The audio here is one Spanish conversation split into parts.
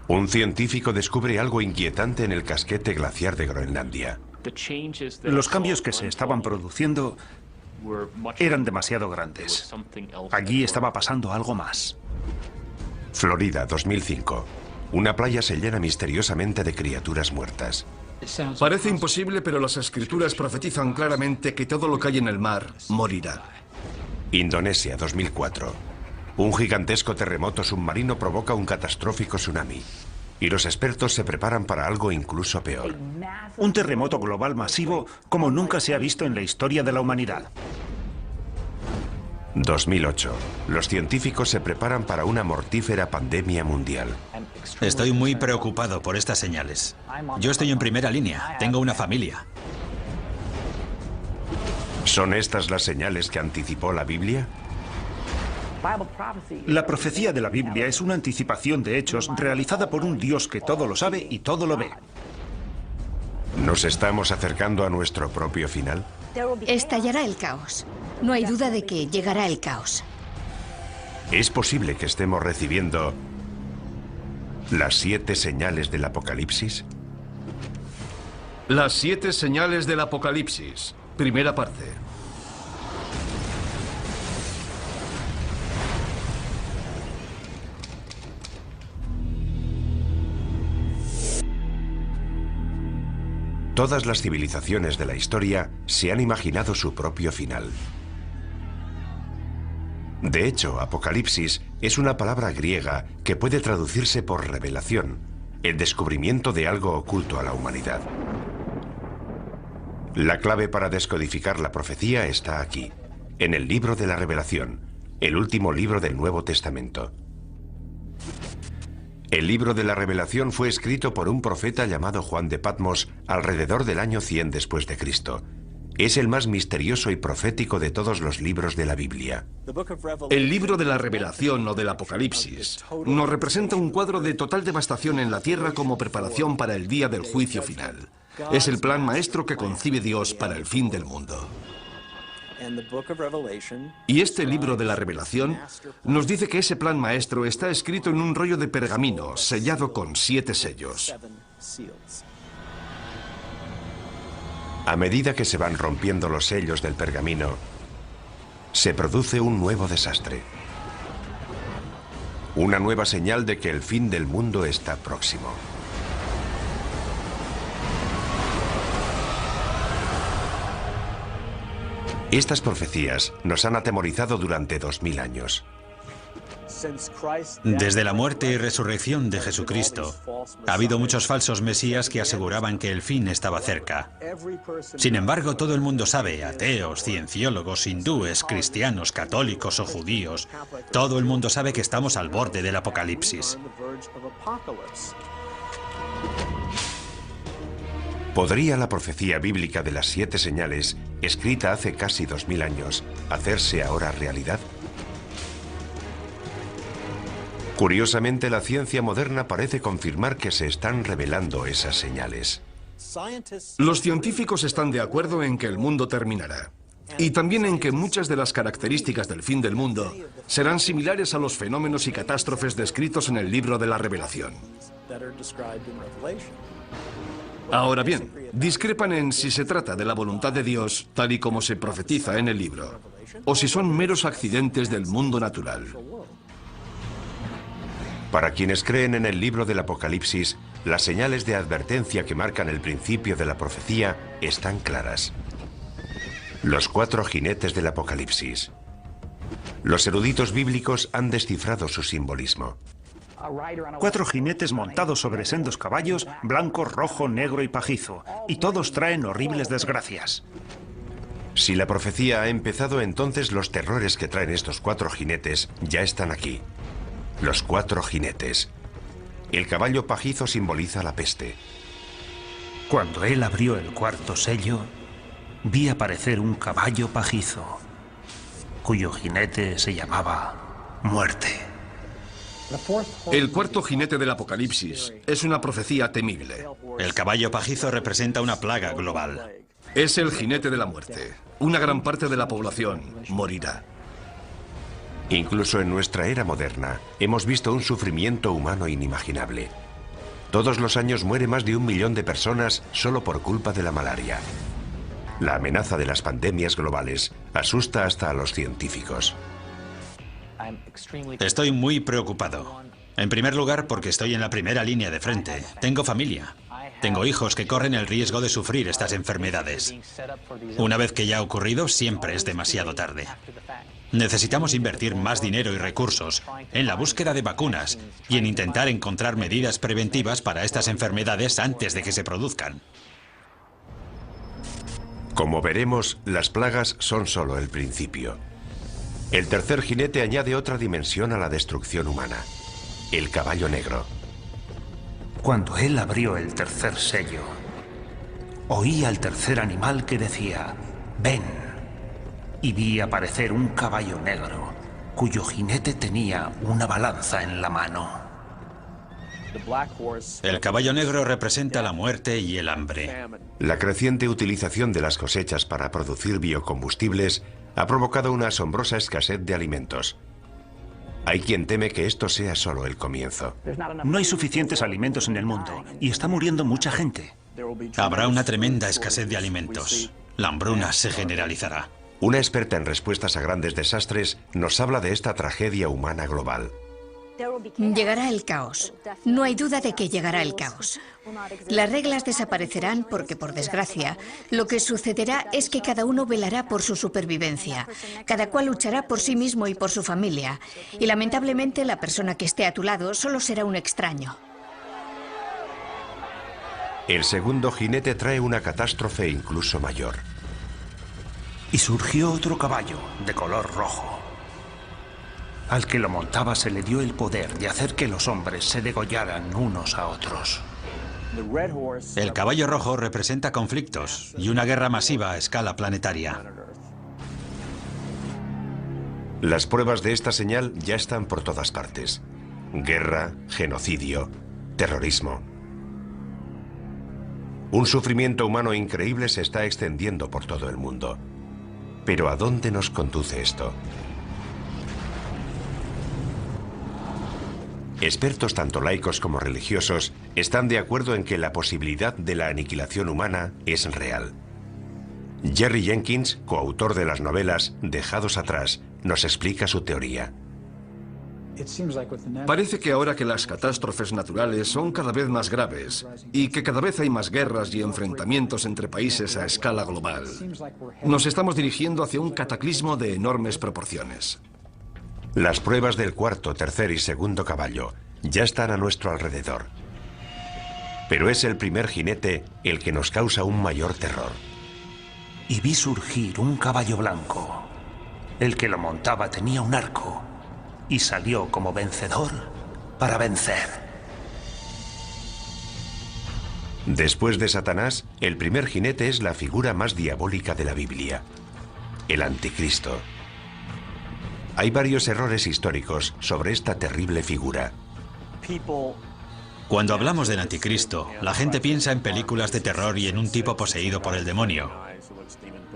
Un científico descubre algo inquietante en el casquete glaciar de Groenlandia. Los cambios que se estaban produciendo eran demasiado grandes. Allí estaba pasando algo más. Florida, 2005. Una playa se llena misteriosamente de criaturas muertas. Parece imposible, pero las escrituras profetizan claramente que todo lo que hay en el mar morirá. Indonesia, 2004. Un gigantesco terremoto submarino provoca un catastrófico tsunami. Y los expertos se preparan para algo incluso peor. Un terremoto global masivo como nunca se ha visto en la historia de la humanidad. 2008. Los científicos se preparan para una mortífera pandemia mundial. Estoy muy preocupado por estas señales. Yo estoy en primera línea. Tengo una familia. ¿Son estas las señales que anticipó la Biblia? La profecía de la Biblia es una anticipación de hechos realizada por un Dios que todo lo sabe y todo lo ve. ¿Nos estamos acercando a nuestro propio final? Estallará el caos. No hay duda de que llegará el caos. ¿Es posible que estemos recibiendo las 7 señales del Apocalipsis? Las 7 señales del Apocalipsis. Primera parte. Todas las civilizaciones de la historia se han imaginado su propio final. De hecho, Apocalipsis es una palabra griega que puede traducirse por revelación, el descubrimiento de algo oculto a la humanidad. La clave para descodificar la profecía está aquí, en el libro de la Revelación, el último libro del Nuevo Testamento. El libro de la Revelación fue escrito por un profeta llamado Juan de Patmos alrededor del año 100 después de Cristo. Es el más misterioso y profético de todos los libros de la Biblia. El libro de la Revelación o del Apocalipsis nos representa un cuadro de total devastación en la tierra como preparación para el día del juicio final. Es el plan maestro que concibe Dios para el fin del mundo. Y este libro de la Revelación nos dice que ese plan maestro está escrito en un rollo de pergamino sellado con 7 sellos. A medida que se van rompiendo los sellos del pergamino, se produce un nuevo desastre. Una nueva señal de que el fin del mundo está próximo. Estas profecías nos han atemorizado durante 2000 años. Desde la muerte y resurrección de Jesucristo, ha habido muchos falsos mesías que aseguraban que el fin estaba cerca. Sin embargo, todo el mundo sabe, ateos, cienciólogos, hindúes, cristianos, católicos o judíos, todo el mundo sabe que estamos al borde del Apocalipsis. ¿Podría la profecía bíblica de las 7 señales, escrita hace casi 2000 años, hacerse ahora realidad? Curiosamente, la ciencia moderna parece confirmar que se están revelando esas señales. Los científicos están de acuerdo en que el mundo terminará. Y también en que muchas de las características del fin del mundo serán similares a los fenómenos y catástrofes descritos en el libro de la Revelación. Ahora bien, discrepan en si se trata de la voluntad de Dios, tal y como se profetiza en el libro, o si son meros accidentes del mundo natural. Para quienes creen en el libro del Apocalipsis, las señales de advertencia que marcan el principio de la profecía están claras. Los 4 jinetes del Apocalipsis. Los eruditos bíblicos han descifrado su simbolismo. 4 jinetes montados sobre sendos caballos, blanco, rojo, negro y pajizo, y todos traen horribles desgracias. Si la profecía ha empezado, entonces los terrores que traen estos 4 jinetes ya están aquí. Los 4 jinetes. El caballo pajizo simboliza la peste. Cuando él abrió el 4º sello, vi aparecer un caballo pajizo, cuyo jinete se llamaba Muerte. El 4º jinete del Apocalipsis es una profecía temible. El caballo pajizo representa una plaga global. Es el jinete de la muerte. Una gran parte de la población morirá. Incluso en nuestra era moderna, hemos visto un sufrimiento humano inimaginable. Todos los años muere más de 1 millón de personas solo por culpa de la malaria. La amenaza de las pandemias globales asusta hasta a los científicos. Estoy muy preocupado. En primer lugar, porque estoy en la primera línea de frente. Tengo familia. Tengo hijos que corren el riesgo de sufrir estas enfermedades. Una vez que ya ha ocurrido, siempre es demasiado tarde. Necesitamos invertir más dinero y recursos en la búsqueda de vacunas y en intentar encontrar medidas preventivas para estas enfermedades antes de que se produzcan. Como veremos, las plagas son solo el principio. El tercer jinete añade otra dimensión a la destrucción humana: el caballo negro. Cuando él abrió el tercer sello, oí al tercer animal que decía: ven. Y vi aparecer un caballo negro, cuyo jinete tenía una balanza en la mano. El caballo negro representa la muerte y el hambre. La creciente utilización de las cosechas para producir biocombustibles ha provocado una asombrosa escasez de alimentos. Hay quien teme que esto sea solo el comienzo. No hay suficientes alimentos en el mundo y está muriendo mucha gente. Habrá una tremenda escasez de alimentos. La hambruna se generalizará. Una experta en respuestas a grandes desastres nos habla de esta tragedia humana global. Llegará el caos. No hay duda de que llegará el caos. Las reglas desaparecerán porque, por desgracia, lo que sucederá es que cada uno velará por su supervivencia. Cada cual luchará por sí mismo y por su familia. Y lamentablemente la persona que esté a tu lado solo será un extraño. El segundo jinete trae una catástrofe incluso mayor. Y surgió otro caballo de color rojo. Al que lo montaba se le dio el poder de hacer que los hombres se degollaran unos a otros. El caballo rojo representa conflictos y una guerra masiva a escala planetaria. Las pruebas de esta señal ya están por todas partes. Guerra, genocidio, terrorismo. Un sufrimiento humano increíble se está extendiendo por todo el mundo. Pero ¿a dónde nos conduce esto? Expertos tanto laicos como religiosos están de acuerdo en que la posibilidad de la aniquilación humana es real. Jerry Jenkins, coautor de las novelas Dejados atrás, nos explica su teoría. Parece que ahora que las catástrofes naturales son cada vez más graves y que cada vez hay más guerras y enfrentamientos entre países a escala global, nos estamos dirigiendo hacia un cataclismo de enormes proporciones. Las pruebas del cuarto, tercer y segundo caballo ya están a nuestro alrededor. Pero es el primer jinete el que nos causa un mayor terror. Y vi surgir un caballo blanco. El que lo montaba tenía un arco y salió como vencedor para vencer. Después de Satanás, el primer jinete es la figura más diabólica de la Biblia: el Anticristo. Hay varios errores históricos sobre esta terrible figura. Cuando hablamos del anticristo, la gente piensa en películas de terror y en un tipo poseído por el demonio.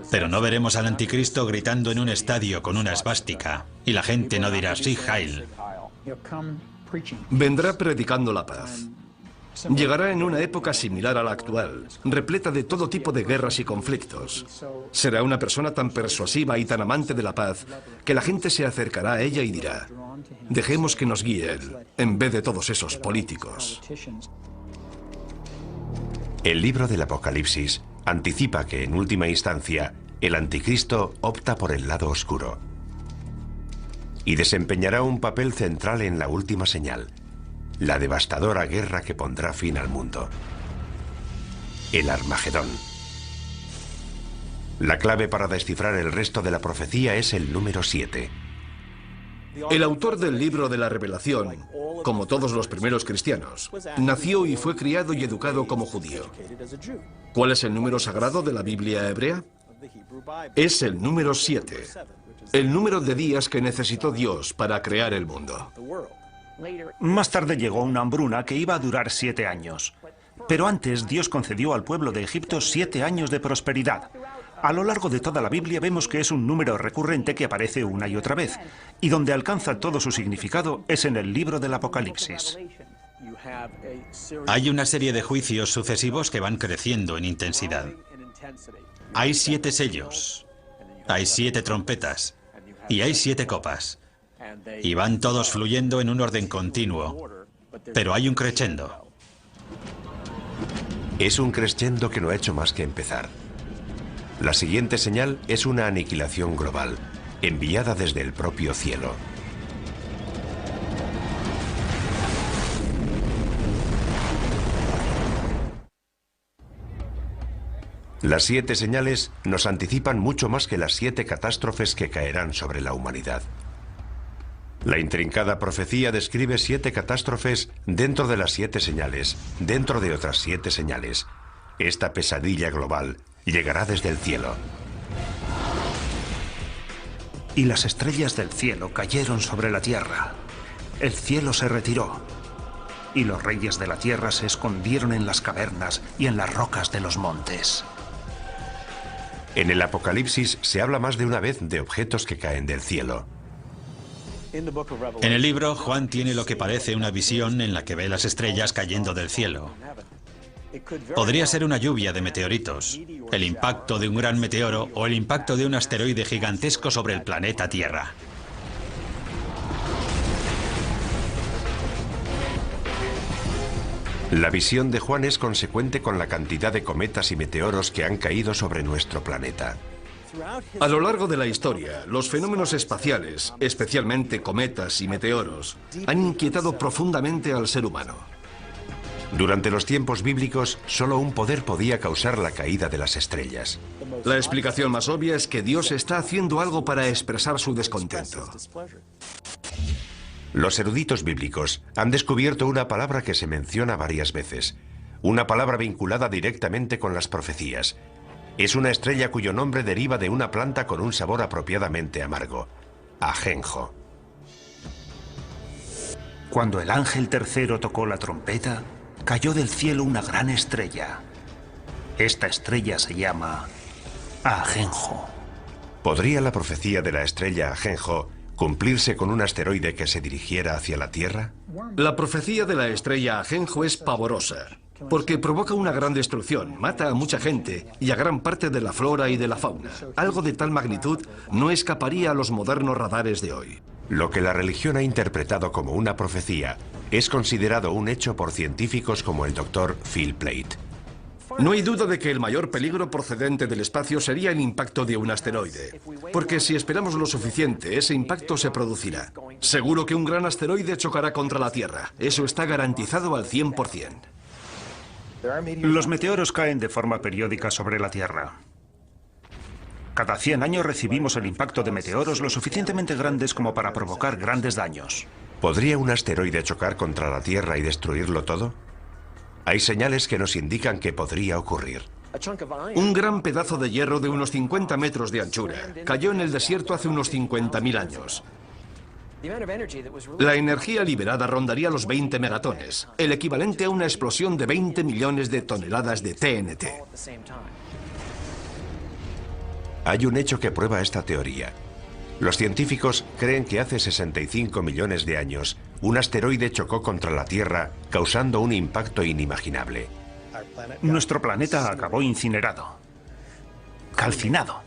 Pero no veremos al anticristo gritando en un estadio con una esvástica, y la gente no dirá "Sí, Heil". Vendrá predicando la paz. Llegará en una época similar a la actual, repleta de todo tipo de guerras y conflictos. Será una persona tan persuasiva y tan amante de la paz que la gente se acercará a ella y dirá: dejemos que nos guíe él, en vez de todos esos políticos. El libro del Apocalipsis anticipa que, en última instancia, el Anticristo opta por el lado oscuro y desempeñará un papel central en la última señal: la devastadora guerra que pondrá fin al mundo. El Armagedón. La clave para descifrar el resto de la profecía es el número 7. El autor del libro de la Revelación, como todos los primeros cristianos, nació y fue criado y educado como judío. ¿Cuál es el número sagrado de la Biblia hebrea? Es el número 7, el número de días que necesitó Dios para crear el mundo. Más tarde llegó una hambruna que iba a durar 7 años. Pero antes Dios concedió al pueblo de Egipto 7 años de prosperidad. A lo largo de toda la Biblia vemos que es un número recurrente que aparece una y otra vez, y donde alcanza todo su significado es en el libro del Apocalipsis. Hay una serie de juicios sucesivos que van creciendo en intensidad. Hay 7 sellos, hay 7 trompetas y hay 7 copas. Y van todos fluyendo en un orden continuo, pero hay un crescendo. Es un crescendo que no ha hecho más que empezar. La siguiente señal es una aniquilación global, enviada desde el propio cielo. Las 7 señales nos anticipan mucho más que las 7 catástrofes que caerán sobre la humanidad. La intrincada profecía describe 7 catástrofes dentro de las 7 señales, dentro de otras 7 señales. Esta pesadilla global llegará desde el cielo. Y las estrellas del cielo cayeron sobre la tierra. El cielo se retiró. Y los reyes de la tierra se escondieron en las cavernas y en las rocas de los montes. En el Apocalipsis se habla más de una vez de objetos que caen del cielo. En el libro, Juan tiene lo que parece una visión en la que ve las estrellas cayendo del cielo. Podría ser una lluvia de meteoritos, el impacto de un gran meteoro o el impacto de un asteroide gigantesco sobre el planeta Tierra. La visión de Juan es consecuente con la cantidad de cometas y meteoros que han caído sobre nuestro planeta. A lo largo de la historia, los fenómenos espaciales, especialmente cometas y meteoros, han inquietado profundamente al ser humano. Durante los tiempos bíblicos, solo un poder podía causar la caída de las estrellas. La explicación más obvia es que Dios está haciendo algo para expresar su descontento. Los eruditos bíblicos han descubierto una palabra que se menciona varias veces, una palabra vinculada directamente con las profecías. Es una estrella cuyo nombre deriva de una planta con un sabor apropiadamente amargo, ajenjo. Cuando el ángel tercero tocó la trompeta, cayó del cielo una gran estrella. Esta estrella se llama ajenjo. ¿Podría la profecía de la estrella ajenjo cumplirse con un asteroide que se dirigiera hacia la Tierra? La profecía de la estrella ajenjo es pavorosa, porque provoca una gran destrucción, mata a mucha gente y a gran parte de la flora y de la fauna. Algo de tal magnitud no escaparía a los modernos radares de hoy. Lo que la religión ha interpretado como una profecía es considerado un hecho por científicos como el Dr. Phil Plait. No hay duda de que el mayor peligro procedente del espacio sería el impacto de un asteroide, porque si esperamos lo suficiente, ese impacto se producirá. Seguro que un gran asteroide chocará contra la Tierra. Eso está garantizado al 100%. Los meteoros caen de forma periódica sobre la Tierra. Cada 100 años recibimos el impacto de meteoros lo suficientemente grandes como para provocar grandes daños. ¿Podría un asteroide chocar contra la Tierra y destruirlo todo? Hay señales que nos indican que podría ocurrir. Un gran pedazo de hierro de unos 50 metros de anchura cayó en el desierto hace unos 50.000 años. La energía liberada rondaría los 20 megatones, el equivalente a una explosión de 20 millones de toneladas de TNT. Hay un hecho que prueba esta teoría. Los científicos creen que hace 65 millones de años, un asteroide chocó contra la Tierra, causando un impacto inimaginable. Nuestro planeta acabó incinerado, calcinado.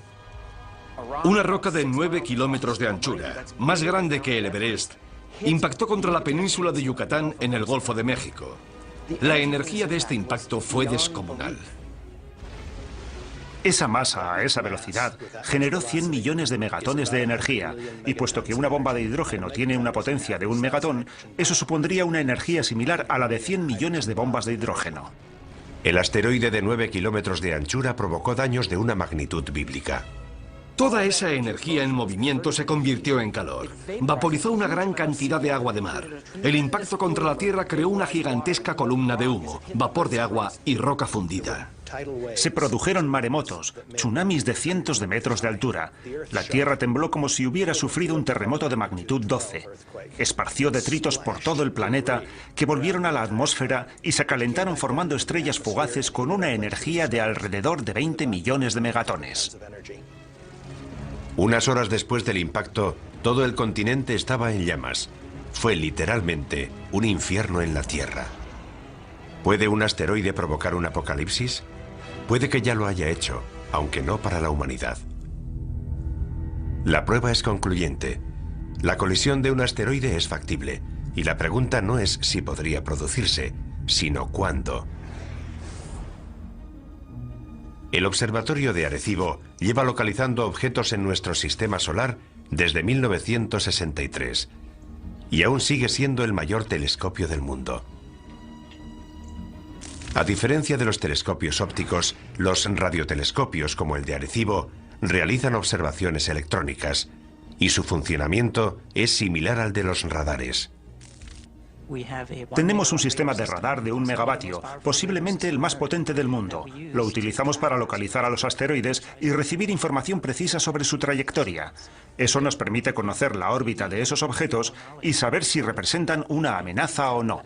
Una roca de 9 kilómetros de anchura, más grande que el Everest, impactó contra la península de Yucatán en el Golfo de México. La energía de este impacto fue descomunal. Esa masa, a esa velocidad, generó 100 millones de megatones de energía, y puesto que una bomba de hidrógeno tiene una potencia de 1 megatón, eso supondría una energía similar a la de 100 millones de bombas de hidrógeno. El asteroide de 9 kilómetros de anchura provocó daños de una magnitud bíblica. Toda esa energía en movimiento se convirtió en calor. Vaporizó una gran cantidad de agua de mar. El impacto contra la Tierra creó una gigantesca columna de humo, vapor de agua y roca fundida. Se produjeron maremotos, tsunamis de cientos de metros de altura. La Tierra tembló como si hubiera sufrido un terremoto de magnitud 12. Esparció detritos por todo el planeta que volvieron a la atmósfera y se calentaron formando estrellas fugaces con una energía de alrededor de 20 millones de megatones. Unas horas después del impacto, todo el continente estaba en llamas. fue literalmente un infierno en la Tierra. ¿Puede un asteroide provocar un apocalipsis? Puede que ya lo haya hecho, aunque no para la humanidad. La prueba es concluyente. La colisión de un asteroide es factible, y la pregunta no es si podría producirse, sino cuándo. El Observatorio de Arecibo lleva localizando objetos en nuestro sistema solar desde 1963, y aún sigue siendo el mayor telescopio del mundo. A diferencia de los telescopios ópticos, los radiotelescopios como el de Arecibo realizan observaciones electrónicas, y su funcionamiento es similar al de los radares. Tenemos un sistema de radar de 1 megavatio, posiblemente el más potente del mundo. Lo utilizamos para localizar a los asteroides y recibir información precisa sobre su trayectoria. Eso nos permite conocer la órbita de esos objetos y saber si representan una amenaza o no.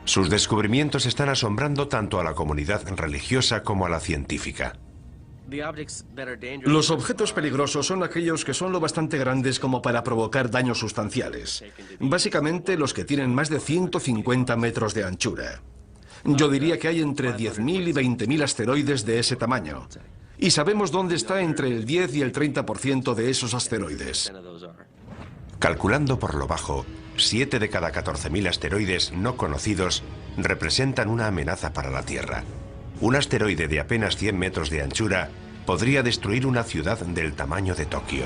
Sus descubrimientos están asombrando tanto a la comunidad religiosa como a la científica. Los objetos peligrosos son aquellos que son lo bastante grandes como para provocar daños sustanciales. Básicamente los que tienen más de 150 metros de anchura. Yo diría que hay entre 10.000 y 20.000 asteroides de ese tamaño. Y sabemos dónde está entre el 10 y el 30% de esos asteroides. Calculando por lo bajo, 7 de cada 14.000 asteroides no conocidos representan una amenaza para la Tierra. Un asteroide de apenas 100 metros de anchura podría destruir una ciudad del tamaño de Tokio.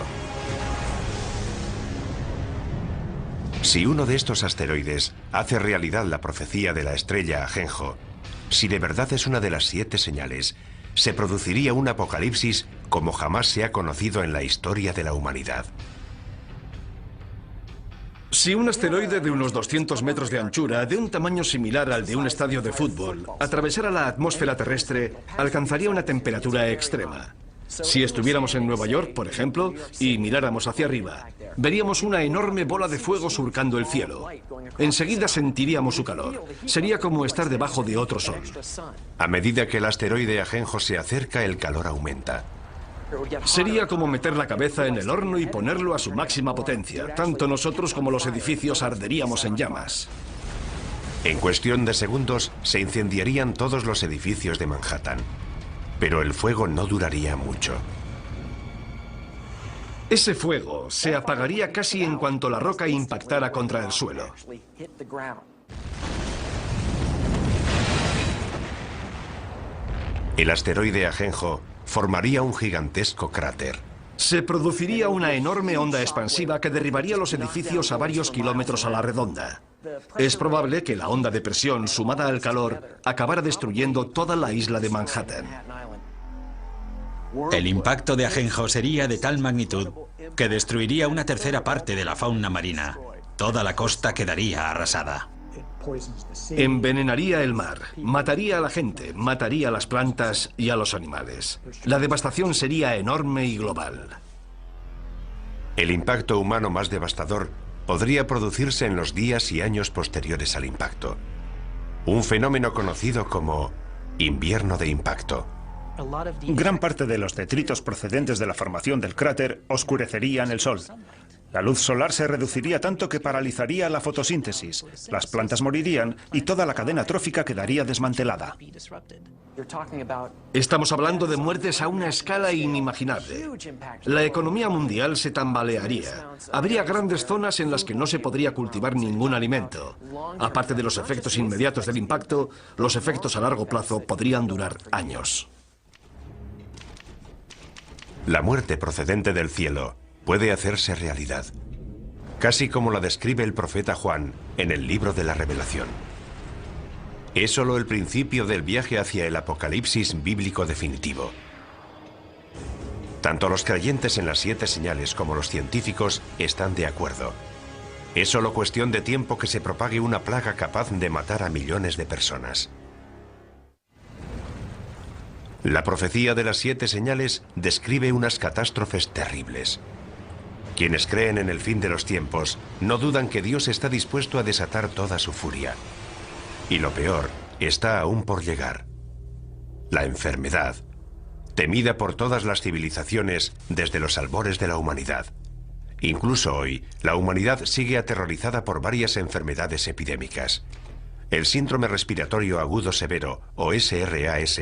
Si uno de estos asteroides hace realidad la profecía de la estrella Ajenjo, si de verdad es una de las 7 señales, se produciría un apocalipsis como jamás se ha conocido en la historia de la humanidad. Si un asteroide de unos 200 metros de anchura, de un tamaño similar al de un estadio de fútbol, atravesara la atmósfera terrestre, alcanzaría una temperatura extrema. Si estuviéramos en Nueva York, por ejemplo, y miráramos hacia arriba, veríamos una enorme bola de fuego surcando el cielo. Enseguida sentiríamos su calor. Sería como estar debajo de otro sol. A medida que el asteroide Ajenjo se acerca, el calor aumenta. Sería como meter la cabeza en el horno y ponerlo a su máxima potencia. Tanto nosotros como los edificios arderíamos en llamas. En cuestión de segundos, se incendiarían todos los edificios de Manhattan. Pero el fuego no duraría mucho. Ese fuego se apagaría casi en cuanto la roca impactara contra el suelo. El asteroide Ajenjo formaría un gigantesco cráter. Se produciría una enorme onda expansiva que derribaría los edificios a varios kilómetros a la redonda. Es probable que la onda de presión sumada al calor acabara destruyendo toda la isla de Manhattan. El impacto de Ajenjo sería de tal magnitud que destruiría una tercera parte de la fauna marina. Toda la costa quedaría arrasada. Envenenaría el mar, mataría a la gente, mataría a las plantas y a los animales. La devastación sería enorme y global. El impacto humano más devastador podría producirse en los días y años posteriores al impacto. Un fenómeno conocido como invierno de impacto. Gran parte de los detritos procedentes de la formación del cráter oscurecerían el sol. La luz solar se reduciría tanto que paralizaría la fotosíntesis, las plantas morirían y toda la cadena trófica quedaría desmantelada. Estamos hablando de muertes a una escala inimaginable. La economía mundial se tambalearía. Habría grandes zonas en las que no se podría cultivar ningún alimento. Aparte de los efectos inmediatos del impacto, los efectos a largo plazo podrían durar años. La muerte procedente del cielo puede hacerse realidad, casi como la describe el profeta Juan en el libro de la Revelación. Es solo el principio del viaje hacia el apocalipsis bíblico definitivo. Tanto los creyentes en las 7 señales como los científicos están de acuerdo. Es solo cuestión de tiempo que se propague una plaga capaz de matar a millones de personas. La profecía de las 7 señales describe unas catástrofes terribles. Quienes creen en el fin de los tiempos no dudan que Dios está dispuesto a desatar toda su furia. Y lo peor está aún por llegar. La enfermedad, temida por todas las civilizaciones desde los albores de la humanidad. Incluso hoy, la humanidad sigue aterrorizada por varias enfermedades epidémicas. El síndrome respiratorio agudo severo, o SRAS,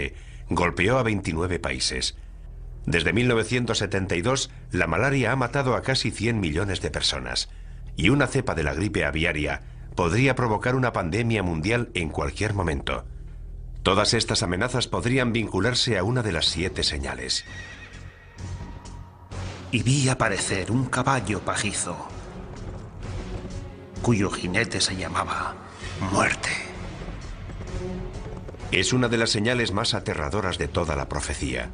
golpeó a 29 países. Desde 1972, la malaria ha matado a casi 100 millones de personas. Y una cepa de la gripe aviaria podría provocar una pandemia mundial en cualquier momento. Todas estas amenazas podrían vincularse a una de las 7 señales. Y vi aparecer un caballo pajizo, cuyo jinete se llamaba Muerte. Es una de las señales más aterradoras de toda la profecía.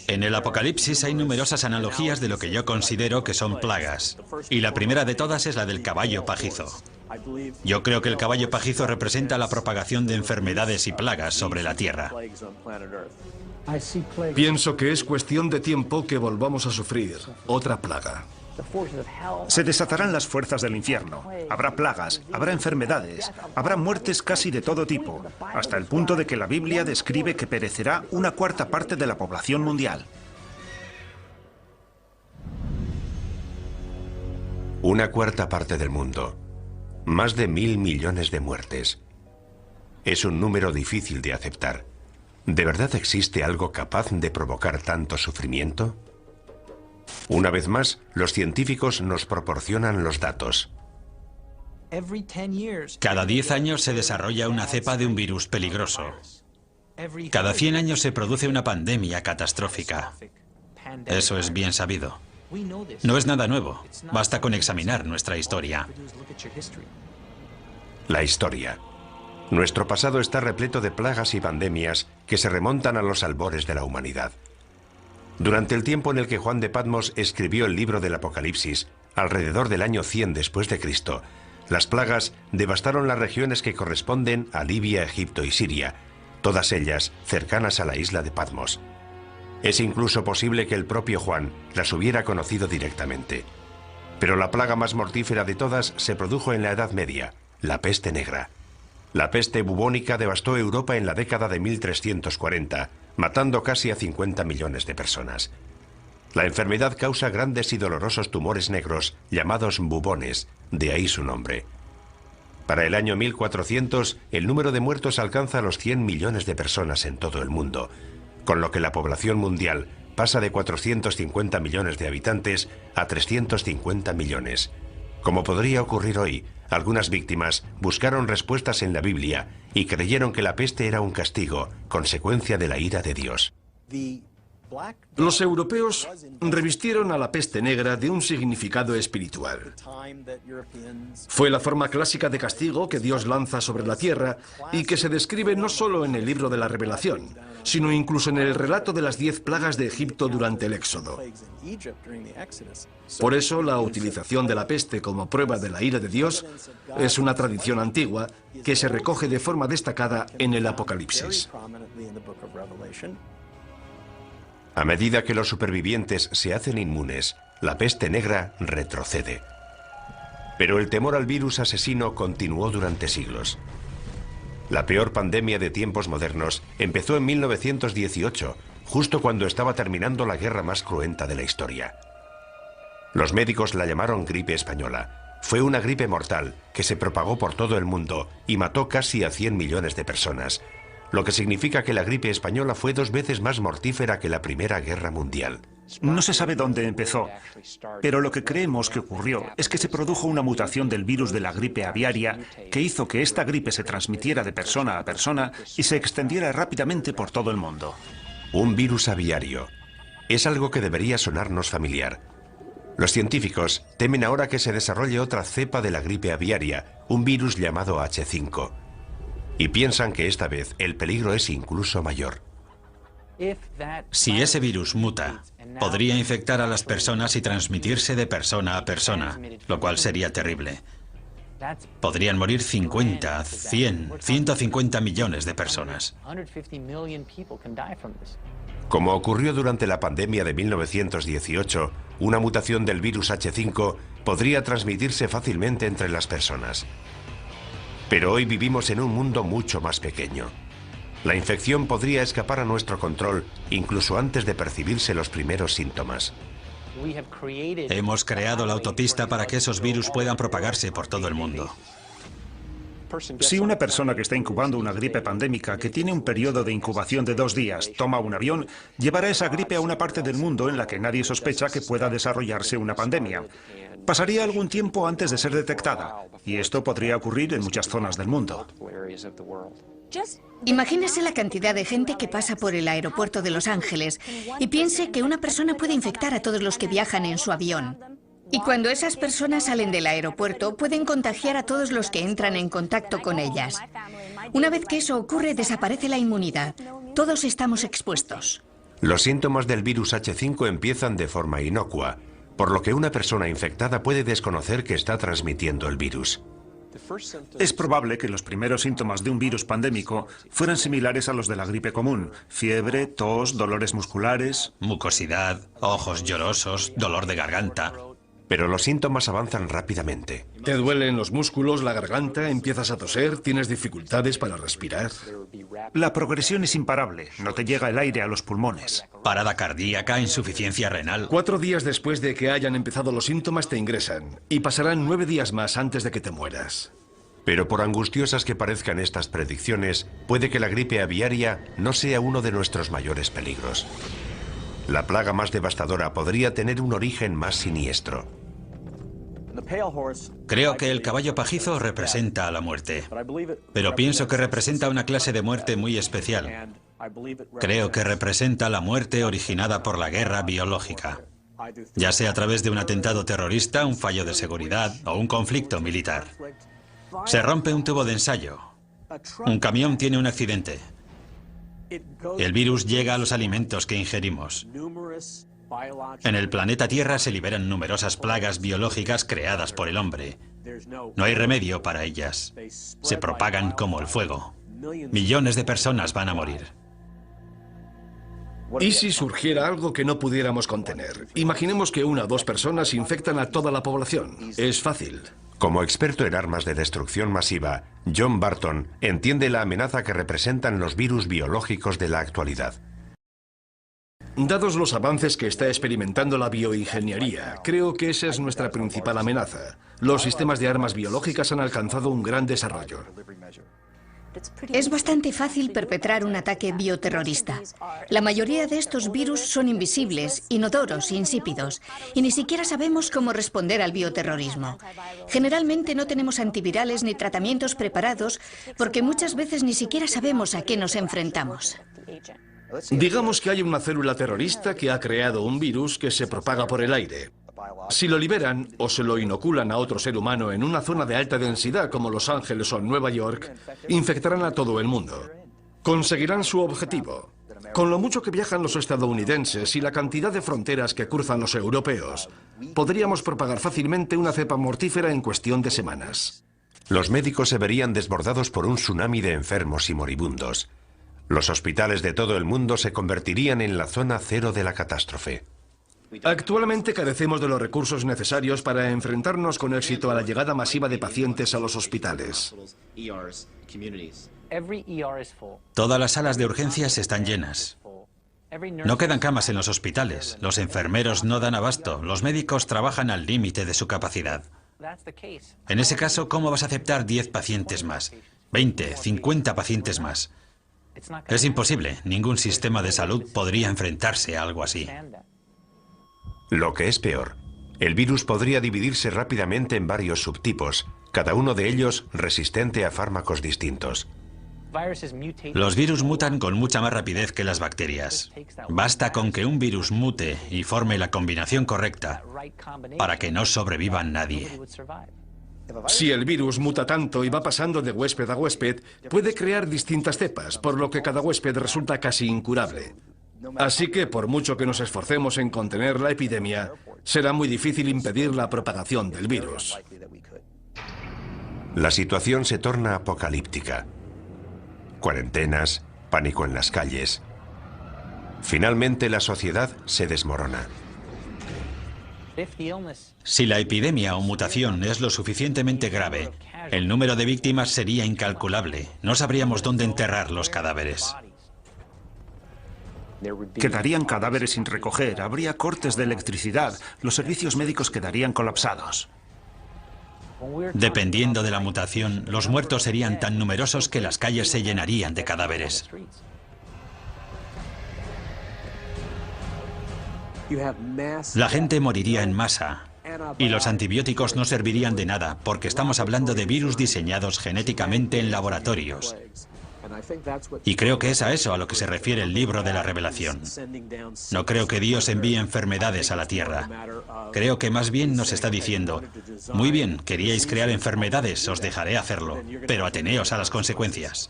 En el Apocalipsis hay numerosas analogías de lo que yo considero que son plagas. Y la primera de todas es la del caballo pajizo. Yo creo que el caballo pajizo representa la propagación de enfermedades y plagas sobre la Tierra. Pienso que es cuestión de tiempo que volvamos a sufrir otra plaga. Se desatarán las fuerzas del infierno. Habrá plagas, habrá enfermedades, habrá muertes casi de todo tipo, hasta el punto de que la Biblia describe que perecerá una cuarta parte de la población mundial. Una cuarta parte del mundo. Más de 1.000 millones de muertes. Es un número difícil de aceptar. ¿De verdad existe algo capaz de provocar tanto sufrimiento? Una vez más, los científicos nos proporcionan los datos. Cada 10 años se desarrolla una cepa de un virus peligroso. Cada 100 años se produce una pandemia catastrófica. Eso es bien sabido. No es nada nuevo. Basta con examinar nuestra historia. La historia. Nuestro pasado está repleto de plagas y pandemias que se remontan a los albores de la humanidad. Durante el tiempo en el que Juan de Patmos escribió el libro del Apocalipsis, alrededor del año 100 después de Cristo, las plagas devastaron las regiones que corresponden a Libia, Egipto y Siria, todas ellas cercanas a la isla de Patmos. Es incluso posible que el propio Juan las hubiera conocido directamente. Pero la plaga más mortífera de todas se produjo en la Edad Media, la peste negra. La peste bubónica devastó Europa en la década de 1340, matando casi a 50 millones de personas. La enfermedad causa grandes y dolorosos tumores negros llamados bubones, de ahí su nombre. Para el año 1400, el número de muertos alcanza los 100 millones de personas en todo el mundo, con lo que la población mundial pasa de 450 millones de habitantes a 350 millones. Como podría ocurrir hoy, algunas víctimas buscaron respuestas en la Biblia y creyeron que la peste era un castigo, consecuencia de la ira de Dios. Los europeos revistieron a la peste negra de un significado espiritual. Fue la forma clásica de castigo que Dios lanza sobre la tierra y que se describe no solo en el libro de la Revelación, sino incluso en el relato de las 10 plagas de Egipto durante el Éxodo. Por eso, la utilización de la peste como prueba de la ira de Dios es una tradición antigua que se recoge de forma destacada en el Apocalipsis. A medida que los supervivientes se hacen inmunes, la peste negra retrocede. Pero el temor al virus asesino continuó durante siglos. La peor pandemia de tiempos modernos empezó en 1918, justo cuando estaba terminando la guerra más cruenta de la historia. Los médicos la llamaron gripe española. Fue una gripe mortal que se propagó por todo el mundo y mató casi a 100 millones de personas, lo que significa que la gripe española fue 2 veces más mortífera que la Primera Guerra Mundial. No se sabe dónde empezó, pero lo que creemos que ocurrió es que se produjo una mutación del virus de la gripe aviaria que hizo que esta gripe se transmitiera de persona a persona y se extendiera rápidamente por todo el mundo. Un virus aviario. Es algo que debería sonarnos familiar. Los científicos temen ahora que se desarrolle otra cepa de la gripe aviaria, un virus llamado H5. Y piensan que esta vez el peligro es incluso mayor. Si ese virus muta, podría infectar a las personas y transmitirse de persona a persona, lo cual sería terrible. Podrían morir 50, 100, 150 millones de personas. Como ocurrió durante la pandemia de 1918, una mutación del virus H5 podría transmitirse fácilmente entre las personas. Pero hoy vivimos en un mundo mucho más pequeño. La infección podría escapar a nuestro control incluso antes de percibirse los primeros síntomas. Hemos creado la autopista para que esos virus puedan propagarse por todo el mundo. Si una persona que está incubando una gripe pandémica, que tiene un periodo de incubación de 2 días, toma un avión, llevará esa gripe a una parte del mundo en la que nadie sospecha que pueda desarrollarse una pandemia. Pasaría algún tiempo antes de ser detectada, y esto podría ocurrir en muchas zonas del mundo. Imagínese la cantidad de gente que pasa por el aeropuerto de Los Ángeles y piense que una persona puede infectar a todos los que viajan en su avión. Y cuando esas personas salen del aeropuerto, pueden contagiar a todos los que entran en contacto con ellas. Una vez que eso ocurre, desaparece la inmunidad. Todos estamos expuestos. Los síntomas del virus H5 empiezan de forma inocua, por lo que una persona infectada puede desconocer que está transmitiendo el virus. Es probable que los primeros síntomas de un virus pandémico fueran similares a los de la gripe común: fiebre, tos, dolores musculares. Mucosidad, ojos llorosos, dolor de garganta. Pero los síntomas avanzan rápidamente. Te duelen los músculos, la garganta, empiezas a toser, tienes dificultades para respirar. La progresión es imparable, no te llega el aire a los pulmones. Parada cardíaca, insuficiencia renal. 4 días después de que hayan empezado los síntomas te ingresan y pasarán 9 días más antes de que te mueras. Pero por angustiosas que parezcan estas predicciones, puede que la gripe aviaria no sea uno de nuestros mayores peligros. La plaga más devastadora podría tener un origen más siniestro. Creo que el caballo pajizo representa a la muerte, pero pienso que representa una clase de muerte muy especial. Creo que representa la muerte originada por la guerra biológica, ya sea a través de un atentado terrorista, un fallo de seguridad o un conflicto militar. Se rompe un tubo de ensayo. Un camión tiene un accidente. El virus llega a los alimentos que ingerimos. En el planeta Tierra se liberan numerosas plagas biológicas creadas por el hombre. No hay remedio para ellas. Se propagan como el fuego. Millones de personas van a morir. ¿Y si surgiera algo que no pudiéramos contener? Imaginemos que 1 o 2 personas infectan a toda la población. Es fácil. Como experto en armas de destrucción masiva, John Barton entiende la amenaza que representan los virus biológicos de la actualidad. Dados los avances que está experimentando la bioingeniería, creo que esa es nuestra principal amenaza. Los sistemas de armas biológicas han alcanzado un gran desarrollo. Es bastante fácil perpetrar un ataque bioterrorista. La mayoría de estos virus son invisibles, inodoros, insípidos, y ni siquiera sabemos cómo responder al bioterrorismo. Generalmente no tenemos antivirales ni tratamientos preparados porque muchas veces ni siquiera sabemos a qué nos enfrentamos. Digamos que hay una célula terrorista que ha creado un virus que se propaga por el aire. Si lo liberan o se lo inoculan a otro ser humano en una zona de alta densidad como Los Ángeles o Nueva York, infectarán a todo el mundo. Conseguirán su objetivo. Con lo mucho que viajan los estadounidenses y la cantidad de fronteras que cruzan los europeos, podríamos propagar fácilmente una cepa mortífera en cuestión de semanas. Los médicos se verían desbordados por un tsunami de enfermos y moribundos. Los hospitales de todo el mundo se convertirían en la zona cero de la catástrofe. Actualmente carecemos de los recursos necesarios para enfrentarnos con éxito a la llegada masiva de pacientes a los hospitales. Todas las salas de urgencias están llenas. No quedan camas en los hospitales. Los enfermeros no dan abasto. Los médicos trabajan al límite de su capacidad. En ese caso, ¿cómo vas a aceptar 10 pacientes más? 20, 50 pacientes más. Es imposible. Ningún sistema de salud podría enfrentarse a algo así. Lo que es peor, el virus podría dividirse rápidamente en varios subtipos, cada uno de ellos resistente a fármacos distintos. Los virus mutan con mucha más rapidez que las bacterias. Basta con que un virus mute y forme la combinación correcta para que no sobreviva nadie. Si el virus muta tanto y va pasando de huésped a huésped, puede crear distintas cepas, por lo que cada huésped resulta casi incurable. Así que, por mucho que nos esforcemos en contener la epidemia, será muy difícil impedir la propagación del virus. La situación se torna apocalíptica. Cuarentenas, pánico en las calles. Finalmente, la sociedad se desmorona. Si la epidemia o mutación es lo suficientemente grave, el número de víctimas sería incalculable. No sabríamos dónde enterrar los cadáveres. Quedarían cadáveres sin recoger, habría cortes de electricidad, los servicios médicos quedarían colapsados. Dependiendo de la mutación, los muertos serían tan numerosos que las calles se llenarían de cadáveres. La gente moriría en masa y los antibióticos no servirían de nada porque estamos hablando de virus diseñados genéticamente en laboratorios. Y creo que es a eso a lo que se refiere el libro de la Revelación. No creo que Dios envíe enfermedades a la tierra. Creo que más bien nos está diciendo, muy bien, queríais crear enfermedades, os dejaré hacerlo, pero ateneos a las consecuencias.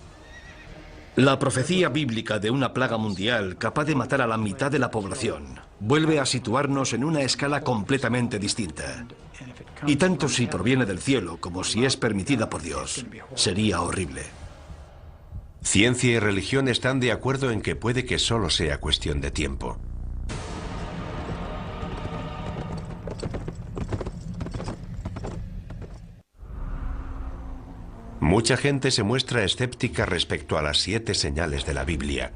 La profecía bíblica de una plaga mundial capaz de matar a la mitad de la población vuelve a situarnos en una escala completamente distinta. Y tanto si proviene del cielo como si es permitida por Dios, sería horrible. Ciencia y religión están de acuerdo en que puede que solo sea cuestión de tiempo. Mucha gente se muestra escéptica respecto a las 7 señales de la Biblia.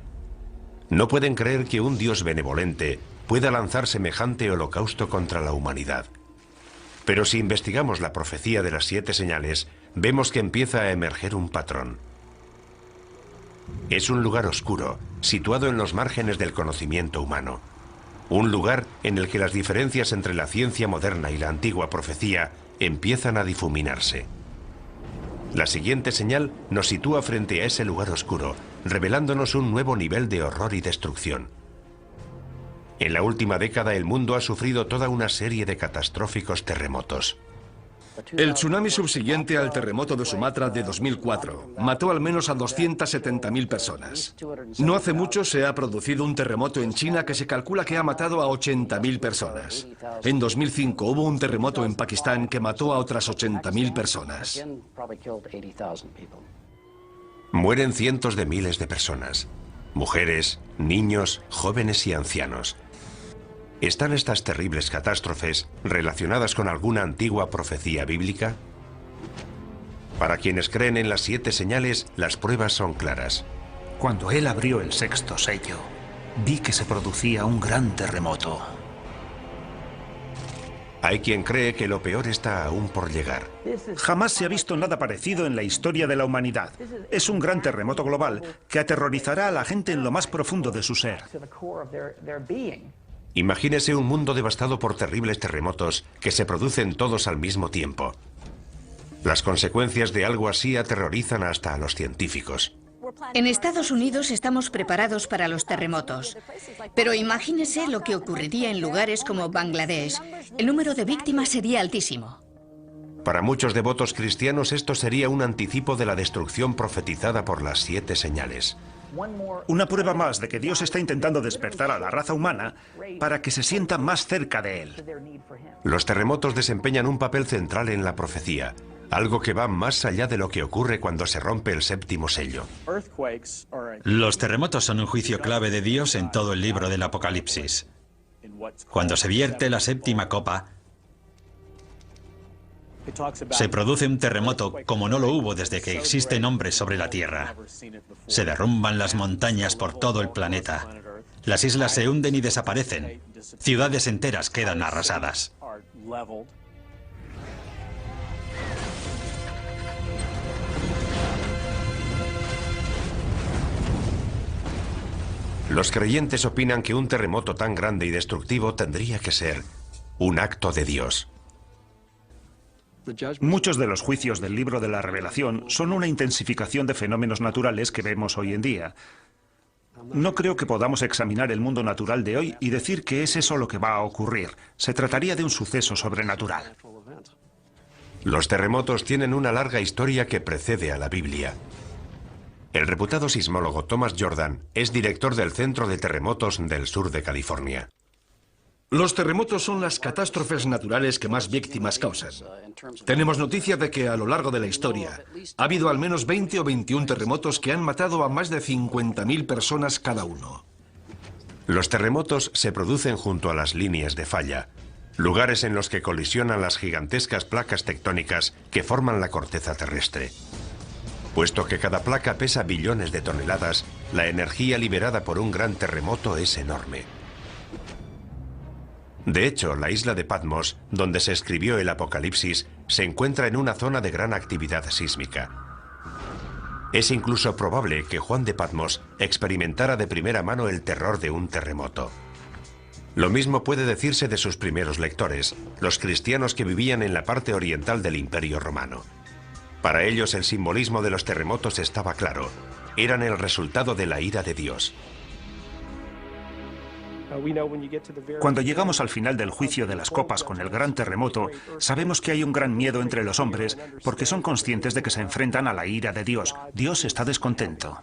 No pueden creer que un Dios benevolente pueda lanzar semejante holocausto contra la humanidad. Pero si investigamos la profecía de las 7 señales, vemos que empieza a emerger un patrón. Es un lugar oscuro, situado en los márgenes del conocimiento humano. Un lugar en el que las diferencias entre la ciencia moderna y la antigua profecía empiezan a difuminarse. La siguiente señal nos sitúa frente a ese lugar oscuro, revelándonos un nuevo nivel de horror y destrucción. En la última década el mundo ha sufrido toda una serie de catastróficos terremotos. El tsunami subsiguiente al terremoto de Sumatra de 2004 mató al menos a 270.000 personas. No hace mucho se ha producido un terremoto en China que se calcula que ha matado a 80.000 personas. En 2005 hubo un terremoto en Pakistán que mató a otras 80.000 personas. Mueren cientos de miles de personas. Mujeres, niños, jóvenes y ancianos. ¿Están estas terribles catástrofes relacionadas con alguna antigua profecía bíblica? Para quienes creen en las 7 señales, las pruebas son claras. Cuando él abrió el 6º sello, vi que se producía un gran terremoto. Hay quien cree que lo peor está aún por llegar. Jamás se ha visto nada parecido en la historia de la humanidad. Es un gran terremoto global que aterrorizará a la gente en lo más profundo de su ser. Imagínese un mundo devastado por terribles terremotos que se producen todos al mismo tiempo. Las consecuencias de algo así aterrorizan hasta a los científicos. En Estados Unidos estamos preparados para los terremotos, pero imagínese lo que ocurriría en lugares como Bangladesh. El número de víctimas sería altísimo. Para muchos devotos cristianos esto sería un anticipo de la destrucción profetizada por las 7 señales. Una prueba más de que Dios está intentando despertar a la raza humana para que se sienta más cerca de Él. Los terremotos desempeñan un papel central en la profecía, algo que va más allá de lo que ocurre cuando se rompe el 7º sello. Los terremotos son un juicio clave de Dios en todo el libro del Apocalipsis. Cuando se vierte la 7ª copa, se produce un terremoto como no lo hubo desde que existen hombres sobre la Tierra. Se derrumban las montañas por todo el planeta. Las islas se hunden y desaparecen. Ciudades enteras quedan arrasadas. Los creyentes opinan que un terremoto tan grande y destructivo tendría que ser un acto de Dios. Muchos de los juicios del libro de la Revelación son una intensificación de fenómenos naturales que vemos hoy en día. No creo que podamos examinar el mundo natural de hoy y decir que es eso lo que va a ocurrir. Se trataría de un suceso sobrenatural. Los terremotos tienen una larga historia que precede a la Biblia. El reputado sismólogo Thomas Jordan es director del Centro de Terremotos del sur de California. Los terremotos son las catástrofes naturales que más víctimas causan. Tenemos noticia de que a lo largo de la historia ha habido al menos 20 o 21 terremotos que han matado a más de 50.000 personas cada uno. Los terremotos se producen junto a las líneas de falla, lugares en los que colisionan las gigantescas placas tectónicas que forman la corteza terrestre. Puesto que cada placa pesa billones de toneladas, la energía liberada por un gran terremoto es enorme. De hecho, la isla de Patmos, donde se escribió el Apocalipsis, se encuentra en una zona de gran actividad sísmica. Es incluso probable que Juan de Patmos experimentara de primera mano el terror de un terremoto. Lo mismo puede decirse de sus primeros lectores, los cristianos que vivían en la parte oriental del Imperio Romano. Para ellos el simbolismo de los terremotos estaba claro. Eran el resultado de la ira de Dios. Cuando llegamos al final del juicio de las copas con el gran terremoto, sabemos que hay un gran miedo entre los hombres porque son conscientes de que se enfrentan a la ira de Dios. Dios está descontento.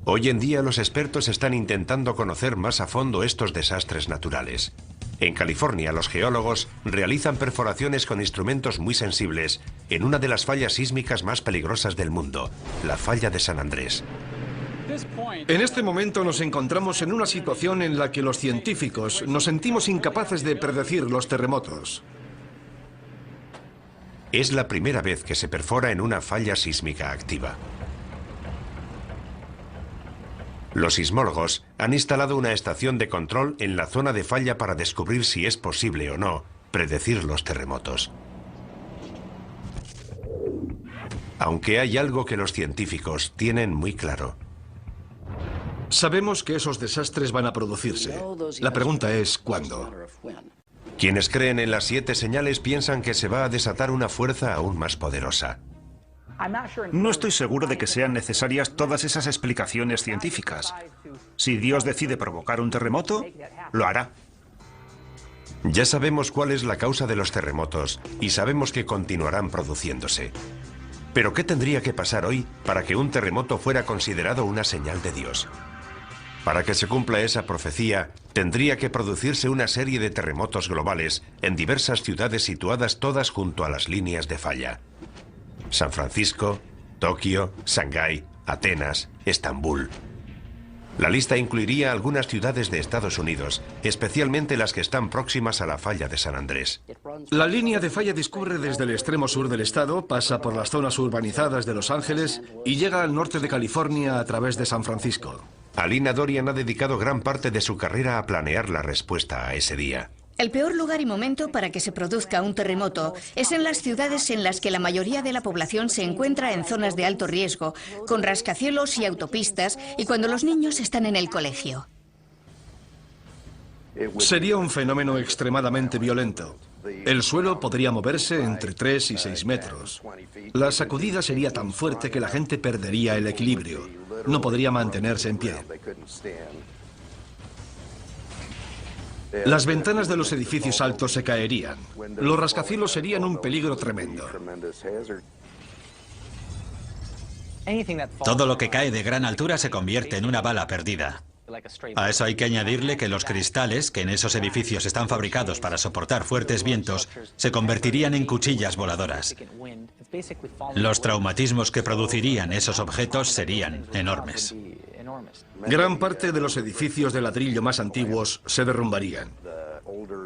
Hoy en día los expertos están intentando conocer más a fondo estos desastres naturales. En California, los geólogos realizan perforaciones con instrumentos muy sensibles en una de las fallas sísmicas más peligrosas del mundo, la falla de San Andrés. En este momento nos encontramos en una situación en la que los científicos nos sentimos incapaces de predecir los terremotos. Es la primera vez que se perfora en una falla sísmica activa. Los sismólogos han instalado una estación de control en la zona de falla para descubrir si es posible o no predecir los terremotos. Aunque hay algo que los científicos tienen muy claro. Sabemos que esos desastres van a producirse. La pregunta es ¿cuándo? Quienes creen en las 7 señales piensan que se va a desatar una fuerza aún más poderosa. No estoy seguro de que sean necesarias todas esas explicaciones científicas. Si Dios decide provocar un terremoto, lo hará. Ya sabemos cuál es la causa de los terremotos y sabemos que continuarán produciéndose. Pero ¿qué tendría que pasar hoy para que un terremoto fuera considerado una señal de Dios? Para que se cumpla esa profecía, tendría que producirse una serie de terremotos globales en diversas ciudades situadas todas junto a las líneas de falla. San Francisco, Tokio, Shanghái, Atenas, Estambul. La lista incluiría algunas ciudades de Estados Unidos, especialmente las que están próximas a la falla de San Andrés. La línea de falla discurre desde el extremo sur del estado, pasa por las zonas urbanizadas de Los Ángeles y llega al norte de California a través de San Francisco. Alina Dorian ha dedicado gran parte de su carrera a planear la respuesta a ese día. El peor lugar y momento para que se produzca un terremoto es en las ciudades en las que la mayoría de la población se encuentra en zonas de alto riesgo, con rascacielos y autopistas, y cuando los niños están en el colegio. Sería un fenómeno extremadamente violento. El suelo podría moverse entre 3 y 6 metros. La sacudida sería tan fuerte que la gente perdería el equilibrio. No podría mantenerse en pie. Las ventanas de los edificios altos se caerían. Los rascacielos serían un peligro tremendo. Todo lo que cae de gran altura se convierte en una bala perdida. A eso hay que añadirle que los cristales, que en esos edificios están fabricados para soportar fuertes vientos, se convertirían en cuchillas voladoras. Los traumatismos que producirían esos objetos serían enormes. Gran parte de los edificios de ladrillo más antiguos se derrumbarían.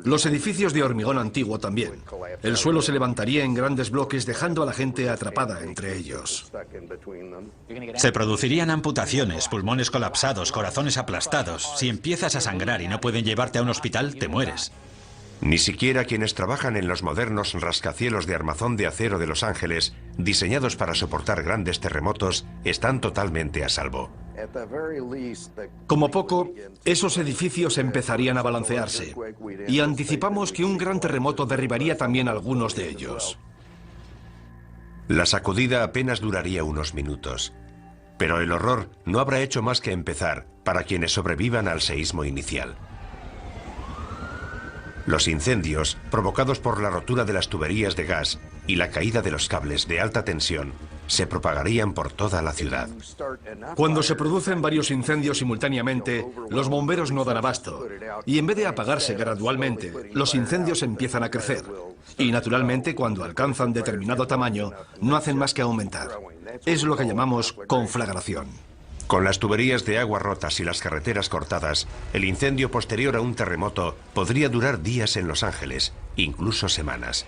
Los edificios de hormigón antiguo también. El suelo se levantaría en grandes bloques dejando a la gente atrapada entre ellos. Se producirían amputaciones, pulmones colapsados, corazones aplastados. Si empiezas a sangrar y no pueden llevarte a un hospital, te mueres. Ni siquiera quienes trabajan en los modernos rascacielos de armazón de acero de Los Ángeles, diseñados para soportar grandes terremotos, están totalmente a salvo. Como poco, esos edificios empezarían a balancearse, y anticipamos que un gran terremoto derribaría también algunos de ellos. La sacudida apenas duraría unos minutos, pero el horror no habrá hecho más que empezar para quienes sobrevivan al seísmo inicial. Los incendios, provocados por la rotura de las tuberías de gas y la caída de los cables de alta tensión, se propagarían por toda la ciudad. Cuando se producen varios incendios simultáneamente, los bomberos no dan abasto, y en vez de apagarse gradualmente, los incendios empiezan a crecer. Y naturalmente, cuando alcanzan determinado tamaño, no hacen más que aumentar. Es lo que llamamos conflagración. Con las tuberías de agua rotas y las carreteras cortadas, el incendio posterior a un terremoto podría durar días en Los Ángeles, incluso semanas.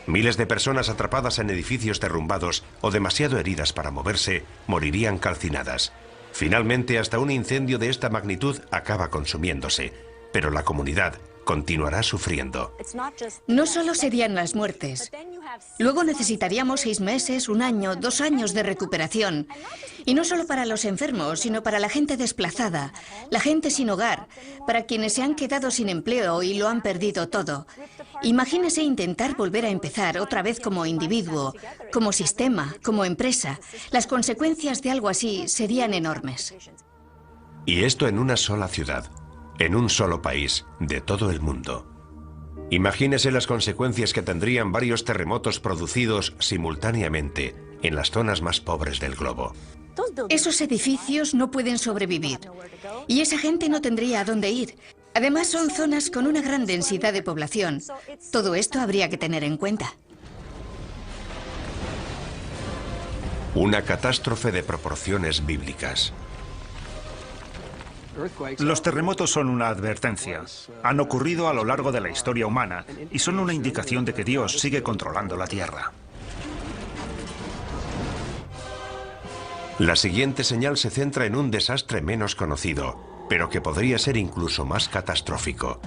Miles de personas atrapadas en edificios derrumbados o demasiado heridas para moverse morirían calcinadas. Finalmente, hasta un incendio de esta magnitud acaba consumiéndose, pero la comunidad continuará sufriendo. No solo serían las muertes. Luego necesitaríamos 6 meses, 1 año, 2 años de recuperación. Y no solo para los enfermos, sino para la gente desplazada, la gente sin hogar, para quienes se han quedado sin empleo y lo han perdido todo. Imagínese intentar volver a empezar otra vez como individuo, como sistema, como empresa. Las consecuencias de algo así serían enormes. Y esto en una sola ciudad, en un solo país, de todo el mundo. Imagínese las consecuencias que tendrían varios terremotos producidos simultáneamente en las zonas más pobres del globo. Esos edificios no pueden sobrevivir y esa gente no tendría a dónde ir. Además, son zonas con una gran densidad de población. Todo esto habría que tener en cuenta. Una catástrofe de proporciones bíblicas. Los terremotos son una advertencia. Han ocurrido a lo largo de la historia humana y son una indicación de que Dios sigue controlando la tierra. La siguiente señal se centra en un desastre menos conocido, pero que podría ser incluso más catastrófico.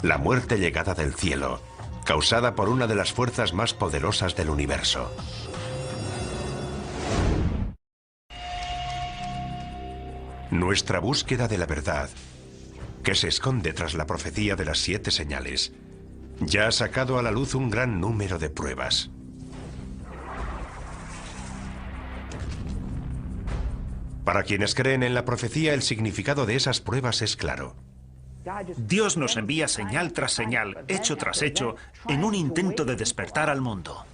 La muerte llegada del cielo, causada por una de las fuerzas más poderosas del universo. Nuestra búsqueda de la verdad, que se esconde tras la profecía de las 7 señales, ya ha sacado a la luz un gran número de pruebas. Para quienes creen en la profecía, el significado de esas pruebas es claro. Dios nos envía señal tras señal, hecho tras hecho, en un intento de despertar al mundo.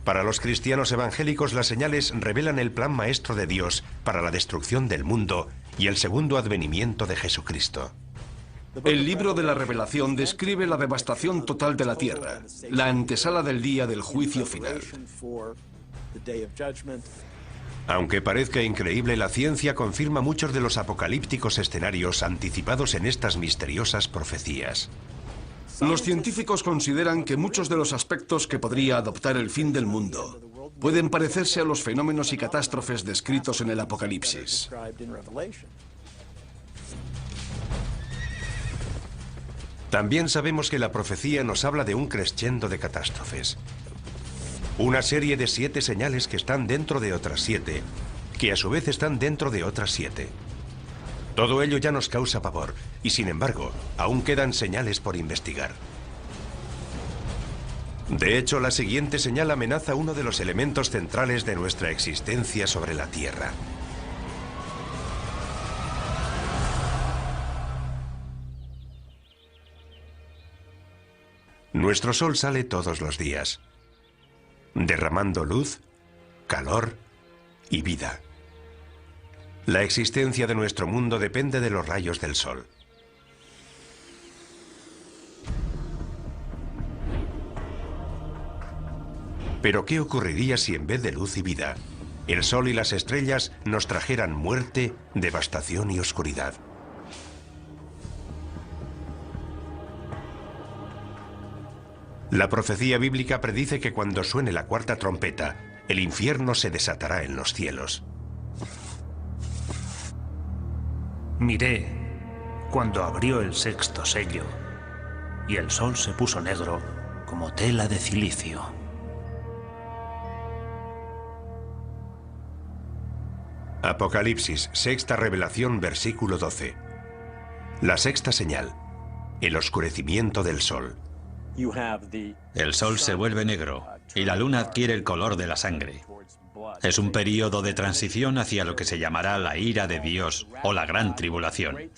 Para los cristianos evangélicos, las señales revelan el plan maestro de Dios para la destrucción del mundo y el segundo advenimiento de Jesucristo. El libro de la Revelación describe la devastación total de la tierra, la antesala del día del juicio final. Aunque parezca increíble, la ciencia confirma muchos de los apocalípticos escenarios anticipados en estas misteriosas profecías. Los científicos consideran que muchos de los aspectos que podría adoptar el fin del mundo pueden parecerse a los fenómenos y catástrofes descritos en el Apocalipsis. También sabemos que la profecía nos habla de un crescendo de catástrofes. Una serie de 7 señales que están dentro de otras 7, que a su vez están dentro de otras 7. Todo ello ya nos causa pavor, y sin embargo, aún quedan señales por investigar. De hecho, la siguiente señal amenaza uno de los elementos centrales de nuestra existencia sobre la Tierra. Nuestro sol sale todos los días, derramando luz, calor y vida. La existencia de nuestro mundo depende de los rayos del sol. Pero ¿qué ocurriría si en vez de luz y vida, el sol y las estrellas nos trajeran muerte, devastación y oscuridad? La profecía bíblica predice que cuando suene la 4ª trompeta, el infierno se desatará en los cielos. Miré cuando abrió el 6º sello y el sol se puso negro como tela de cilicio. Apocalipsis, 6ª revelación, versículo 12. La 6ª señal, el oscurecimiento del sol. El sol se vuelve negro y la luna adquiere el color de la sangre. Es un período de transición hacia lo que se llamará la ira de Dios o la gran tribulación.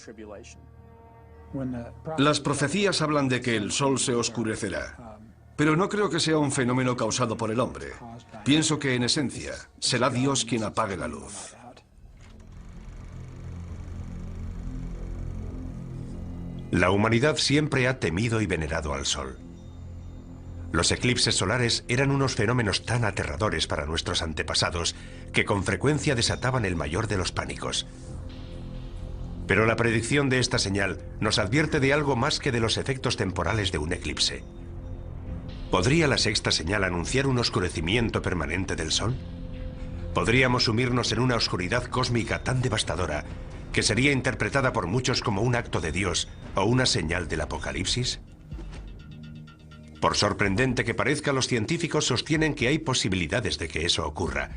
Las profecías hablan de que el sol se oscurecerá, pero no creo que sea un fenómeno causado por el hombre. Pienso que, en esencia, será Dios quien apague la luz. La humanidad siempre ha temido y venerado al sol. Los eclipses solares eran unos fenómenos tan aterradores para nuestros antepasados que con frecuencia desataban el mayor de los pánicos. Pero la predicción de esta señal nos advierte de algo más que de los efectos temporales de un eclipse. ¿Podría la 6ª señal anunciar un oscurecimiento permanente del sol? Podríamos sumirnos en una oscuridad cósmica tan devastadora que sería interpretada por muchos como un acto de Dios o una señal del apocalipsis. Por sorprendente que parezca, los científicos sostienen que hay posibilidades de que eso ocurra.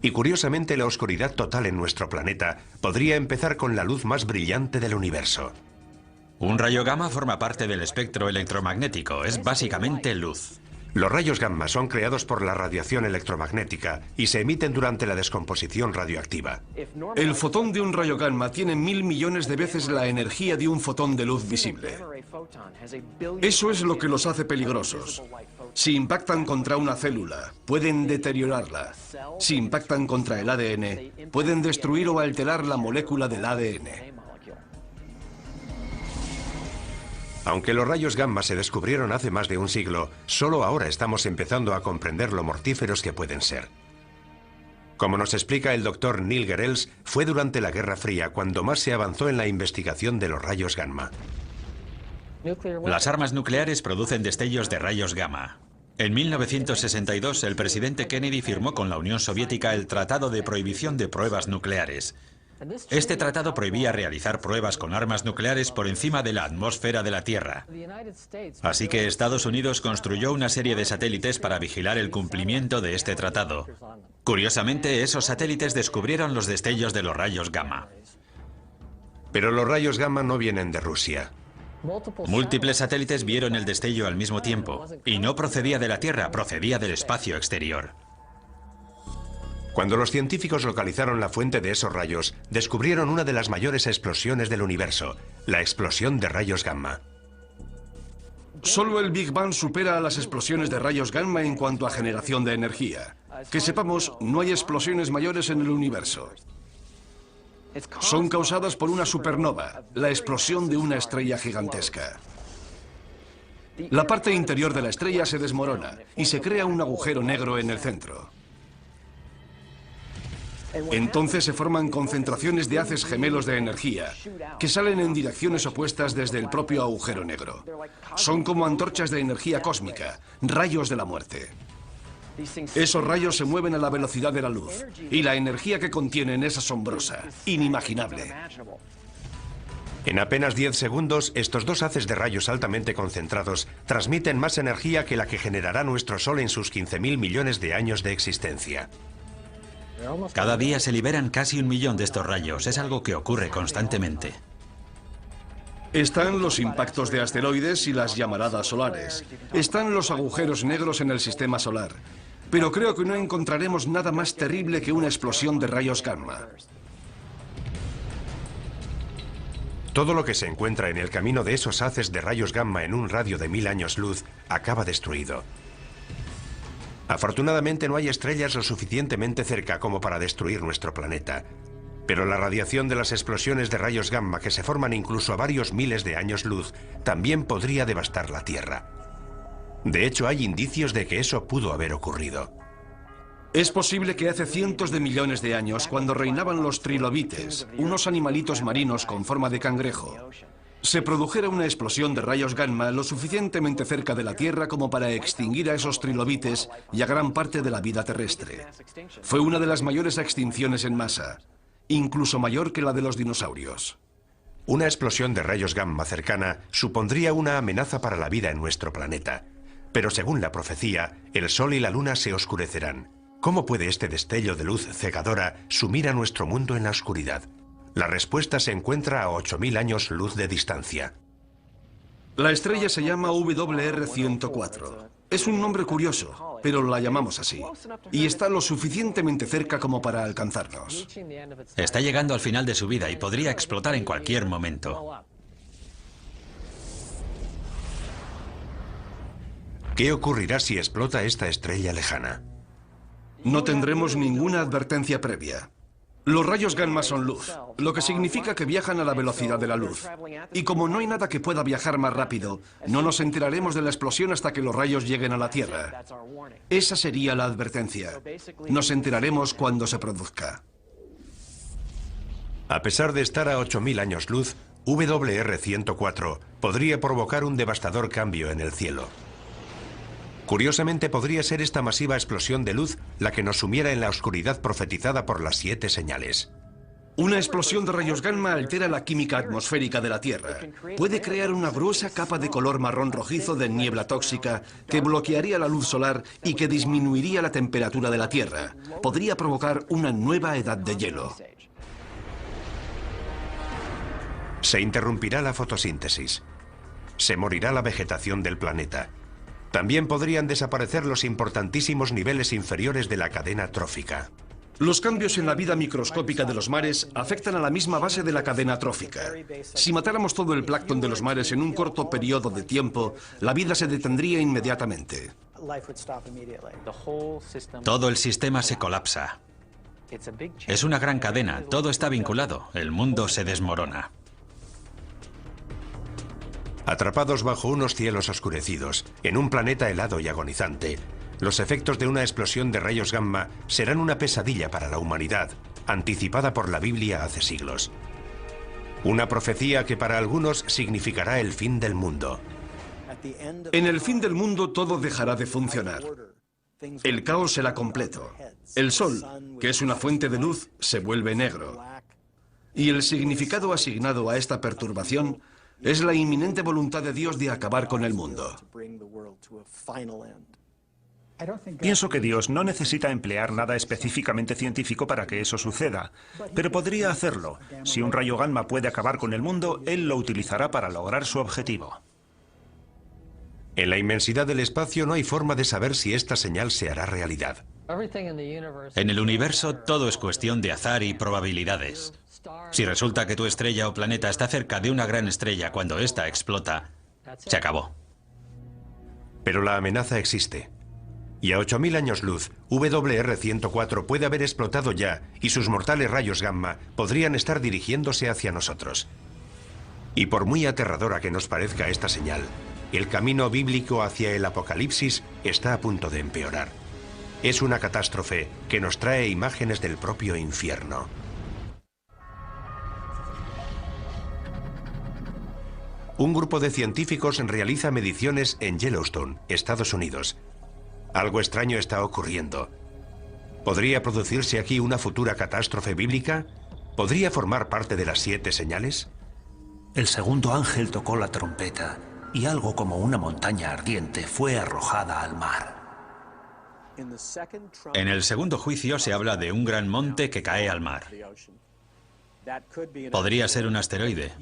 Y curiosamente, la oscuridad total en nuestro planeta podría empezar con la luz más brillante del universo. Un rayo gamma forma parte del espectro electromagnético, es básicamente luz. Los rayos gamma son creados por la radiación electromagnética y se emiten durante la descomposición radioactiva. El fotón de un rayo gamma tiene 1000 millones de veces la energía de un fotón de luz visible. Eso es lo que los hace peligrosos. Si impactan contra una célula, pueden deteriorarla. Si impactan contra el ADN, pueden destruir o alterar la molécula del ADN. Aunque los rayos gamma se descubrieron hace más de un siglo, solo ahora estamos empezando a comprender lo mortíferos que pueden ser. Como nos explica el doctor Neil Gehrels, fue durante la Guerra Fría cuando más se avanzó en la investigación de los rayos gamma. Las armas nucleares producen destellos de rayos gamma. En 1962, el presidente Kennedy firmó con la Unión Soviética el Tratado de Prohibición de Pruebas Nucleares. Este tratado prohibía realizar pruebas con armas nucleares por encima de la atmósfera de la Tierra. Así que Estados Unidos construyó una serie de satélites para vigilar el cumplimiento de este tratado. Curiosamente, esos satélites descubrieron los destellos de los rayos gamma. Pero los rayos gamma no vienen de Rusia. Múltiples satélites vieron el destello al mismo tiempo, y no procedía de la Tierra, procedía del espacio exterior. Cuando los científicos localizaron la fuente de esos rayos, descubrieron una de las mayores explosiones del universo, la explosión de rayos gamma. Solo el Big Bang supera a las explosiones de rayos gamma en cuanto a generación de energía. Que sepamos, no hay explosiones mayores en el universo. Son causadas por una supernova, la explosión de una estrella gigantesca. La parte interior de la estrella se desmorona y se crea un agujero negro en el centro. Entonces se forman concentraciones de haces gemelos de energía que salen en direcciones opuestas desde el propio agujero negro. Son como antorchas de energía cósmica, rayos de la muerte. Esos rayos se mueven a la velocidad de la luz y la energía que contienen es asombrosa, inimaginable. En apenas 10 segundos, estos dos haces de rayos altamente concentrados transmiten más energía que la que generará nuestro Sol en sus 15.000 millones de años de existencia. Cada día se liberan casi 1 millón de estos rayos. Es algo que ocurre constantemente. Están los impactos de asteroides y las llamaradas solares. Están los agujeros negros en el sistema solar. Pero creo que no encontraremos nada más terrible que una explosión de rayos gamma. Todo lo que se encuentra en el camino de esos haces de rayos gamma en un radio de 1000 años luz acaba destruido. Afortunadamente no hay estrellas lo suficientemente cerca como para destruir nuestro planeta. Pero la radiación de las explosiones de rayos gamma que se forman incluso a varios miles de años luz también podría devastar la Tierra. De hecho, hay indicios de que eso pudo haber ocurrido. Es posible que hace cientos de millones de años, cuando reinaban los trilobites, unos animalitos marinos con forma de cangrejo, se produjera una explosión de rayos gamma lo suficientemente cerca de la Tierra como para extinguir a esos trilobites y a gran parte de la vida terrestre. Fue una de las mayores extinciones en masa, incluso mayor que la de los dinosaurios. Una explosión de rayos gamma cercana supondría una amenaza para la vida en nuestro planeta. Pero según la profecía, el Sol y la Luna se oscurecerán. ¿Cómo puede este destello de luz cegadora sumir a nuestro mundo en la oscuridad? La respuesta se encuentra a 8000 años luz de distancia. La estrella se llama WR104. Es un nombre curioso, pero la llamamos así. Y está lo suficientemente cerca como para alcanzarnos. Está llegando al final de su vida y podría explotar en cualquier momento. ¿Qué ocurrirá si explota esta estrella lejana? No tendremos ninguna advertencia previa. Los rayos gamma son luz, lo que significa que viajan a la velocidad de la luz. Y como no hay nada que pueda viajar más rápido, no nos enteraremos de la explosión hasta que los rayos lleguen a la Tierra. Esa sería la advertencia. Nos enteraremos cuando se produzca. A pesar de estar a 8000 años luz, WR104 podría provocar un devastador cambio en el cielo. Curiosamente, podría ser esta masiva explosión de luz la que nos sumiera en la oscuridad profetizada por las 7 señales. Una explosión de rayos gamma altera la química atmosférica de la Tierra. Puede crear una gruesa capa de color marrón rojizo de niebla tóxica que bloquearía la luz solar y que disminuiría la temperatura de la Tierra. Podría provocar una nueva edad de hielo. Se interrumpirá la fotosíntesis. Se morirá la vegetación del planeta. También podrían desaparecer los importantísimos niveles inferiores de la cadena trófica. Los cambios en la vida microscópica de los mares afectan a la misma base de la cadena trófica. Si matáramos todo el plancton de los mares en un corto periodo de tiempo, la vida se detendría inmediatamente. Todo el sistema se colapsa. Es una gran cadena, todo está vinculado, el mundo se desmorona. Atrapados bajo unos cielos oscurecidos, en un planeta helado y agonizante, los efectos de una explosión de rayos gamma serán una pesadilla para la humanidad, anticipada por la Biblia hace siglos. Una profecía que para algunos significará el fin del mundo. En el fin del mundo todo dejará de funcionar. El caos será completo. El sol, que es una fuente de luz, se vuelve negro. Y el significado asignado a esta perturbación es la inminente voluntad de Dios de acabar con el mundo. Pienso que Dios no necesita emplear nada específicamente científico para que eso suceda, pero podría hacerlo. Si un rayo gamma puede acabar con el mundo, Él lo utilizará para lograr su objetivo. En la inmensidad del espacio no hay forma de saber si esta señal se hará realidad. En el universo todo es cuestión de azar y probabilidades. Si resulta que tu estrella o planeta está cerca de una gran estrella cuando ésta explota, se acabó. Pero la amenaza existe. Y a 8000 años luz, WR-104 puede haber explotado ya y sus mortales rayos gamma podrían estar dirigiéndose hacia nosotros. Y por muy aterradora que nos parezca esta señal, el camino bíblico hacia el apocalipsis está a punto de empeorar. Es una catástrofe que nos trae imágenes del propio infierno. Un grupo de científicos realiza mediciones en Yellowstone, Estados Unidos. Algo extraño está ocurriendo. ¿Podría producirse aquí una futura catástrofe bíblica? ¿Podría formar parte de las 7 señales? El segundo ángel tocó la trompeta y algo como una montaña ardiente fue arrojada al mar. En el segundo juicio se habla de un gran monte que cae al mar. Podría ser un asteroide,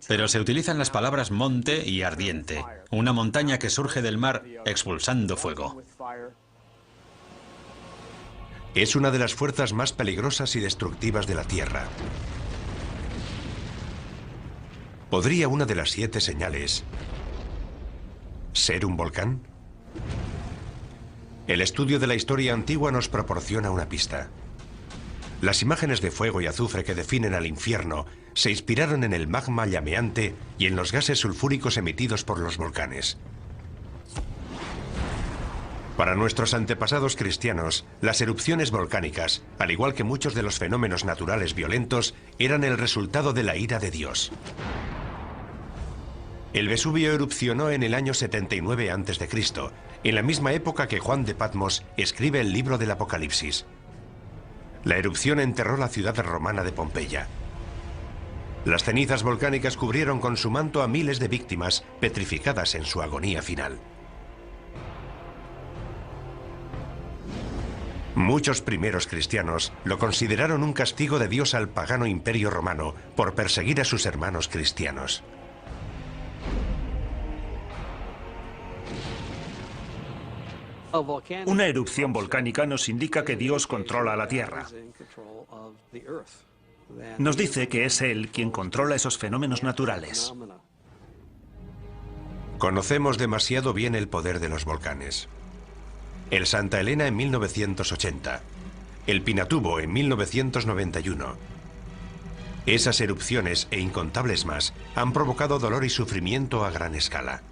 pero se utilizan las palabras monte y ardiente, una montaña que surge del mar expulsando fuego. Es una de las fuerzas más peligrosas y destructivas de la Tierra. ¿Podría una de las 7 señales ser un volcán? El estudio de la historia antigua nos proporciona una pista. Las imágenes de fuego y azufre que definen al infierno se inspiraron en el magma llameante y en los gases sulfúricos emitidos por los volcanes. Para nuestros antepasados cristianos, las erupciones volcánicas, al igual que muchos de los fenómenos naturales violentos, eran el resultado de la ira de Dios. El Vesubio erupcionó en el año 79 a.C., en la misma época que Juan de Patmos escribe el libro del Apocalipsis. La erupción enterró la ciudad romana de Pompeya. Las cenizas volcánicas cubrieron con su manto a miles de víctimas petrificadas en su agonía final. Muchos primeros cristianos lo consideraron un castigo de Dios al pagano imperio romano por perseguir a sus hermanos cristianos. Una erupción volcánica nos indica que Dios controla la Tierra. Nos dice que es Él quien controla esos fenómenos naturales. Conocemos demasiado bien el poder de los volcanes. El Santa Elena en 1980. El Pinatubo en 1991. Esas erupciones e incontables más han provocado dolor y sufrimiento a gran escala.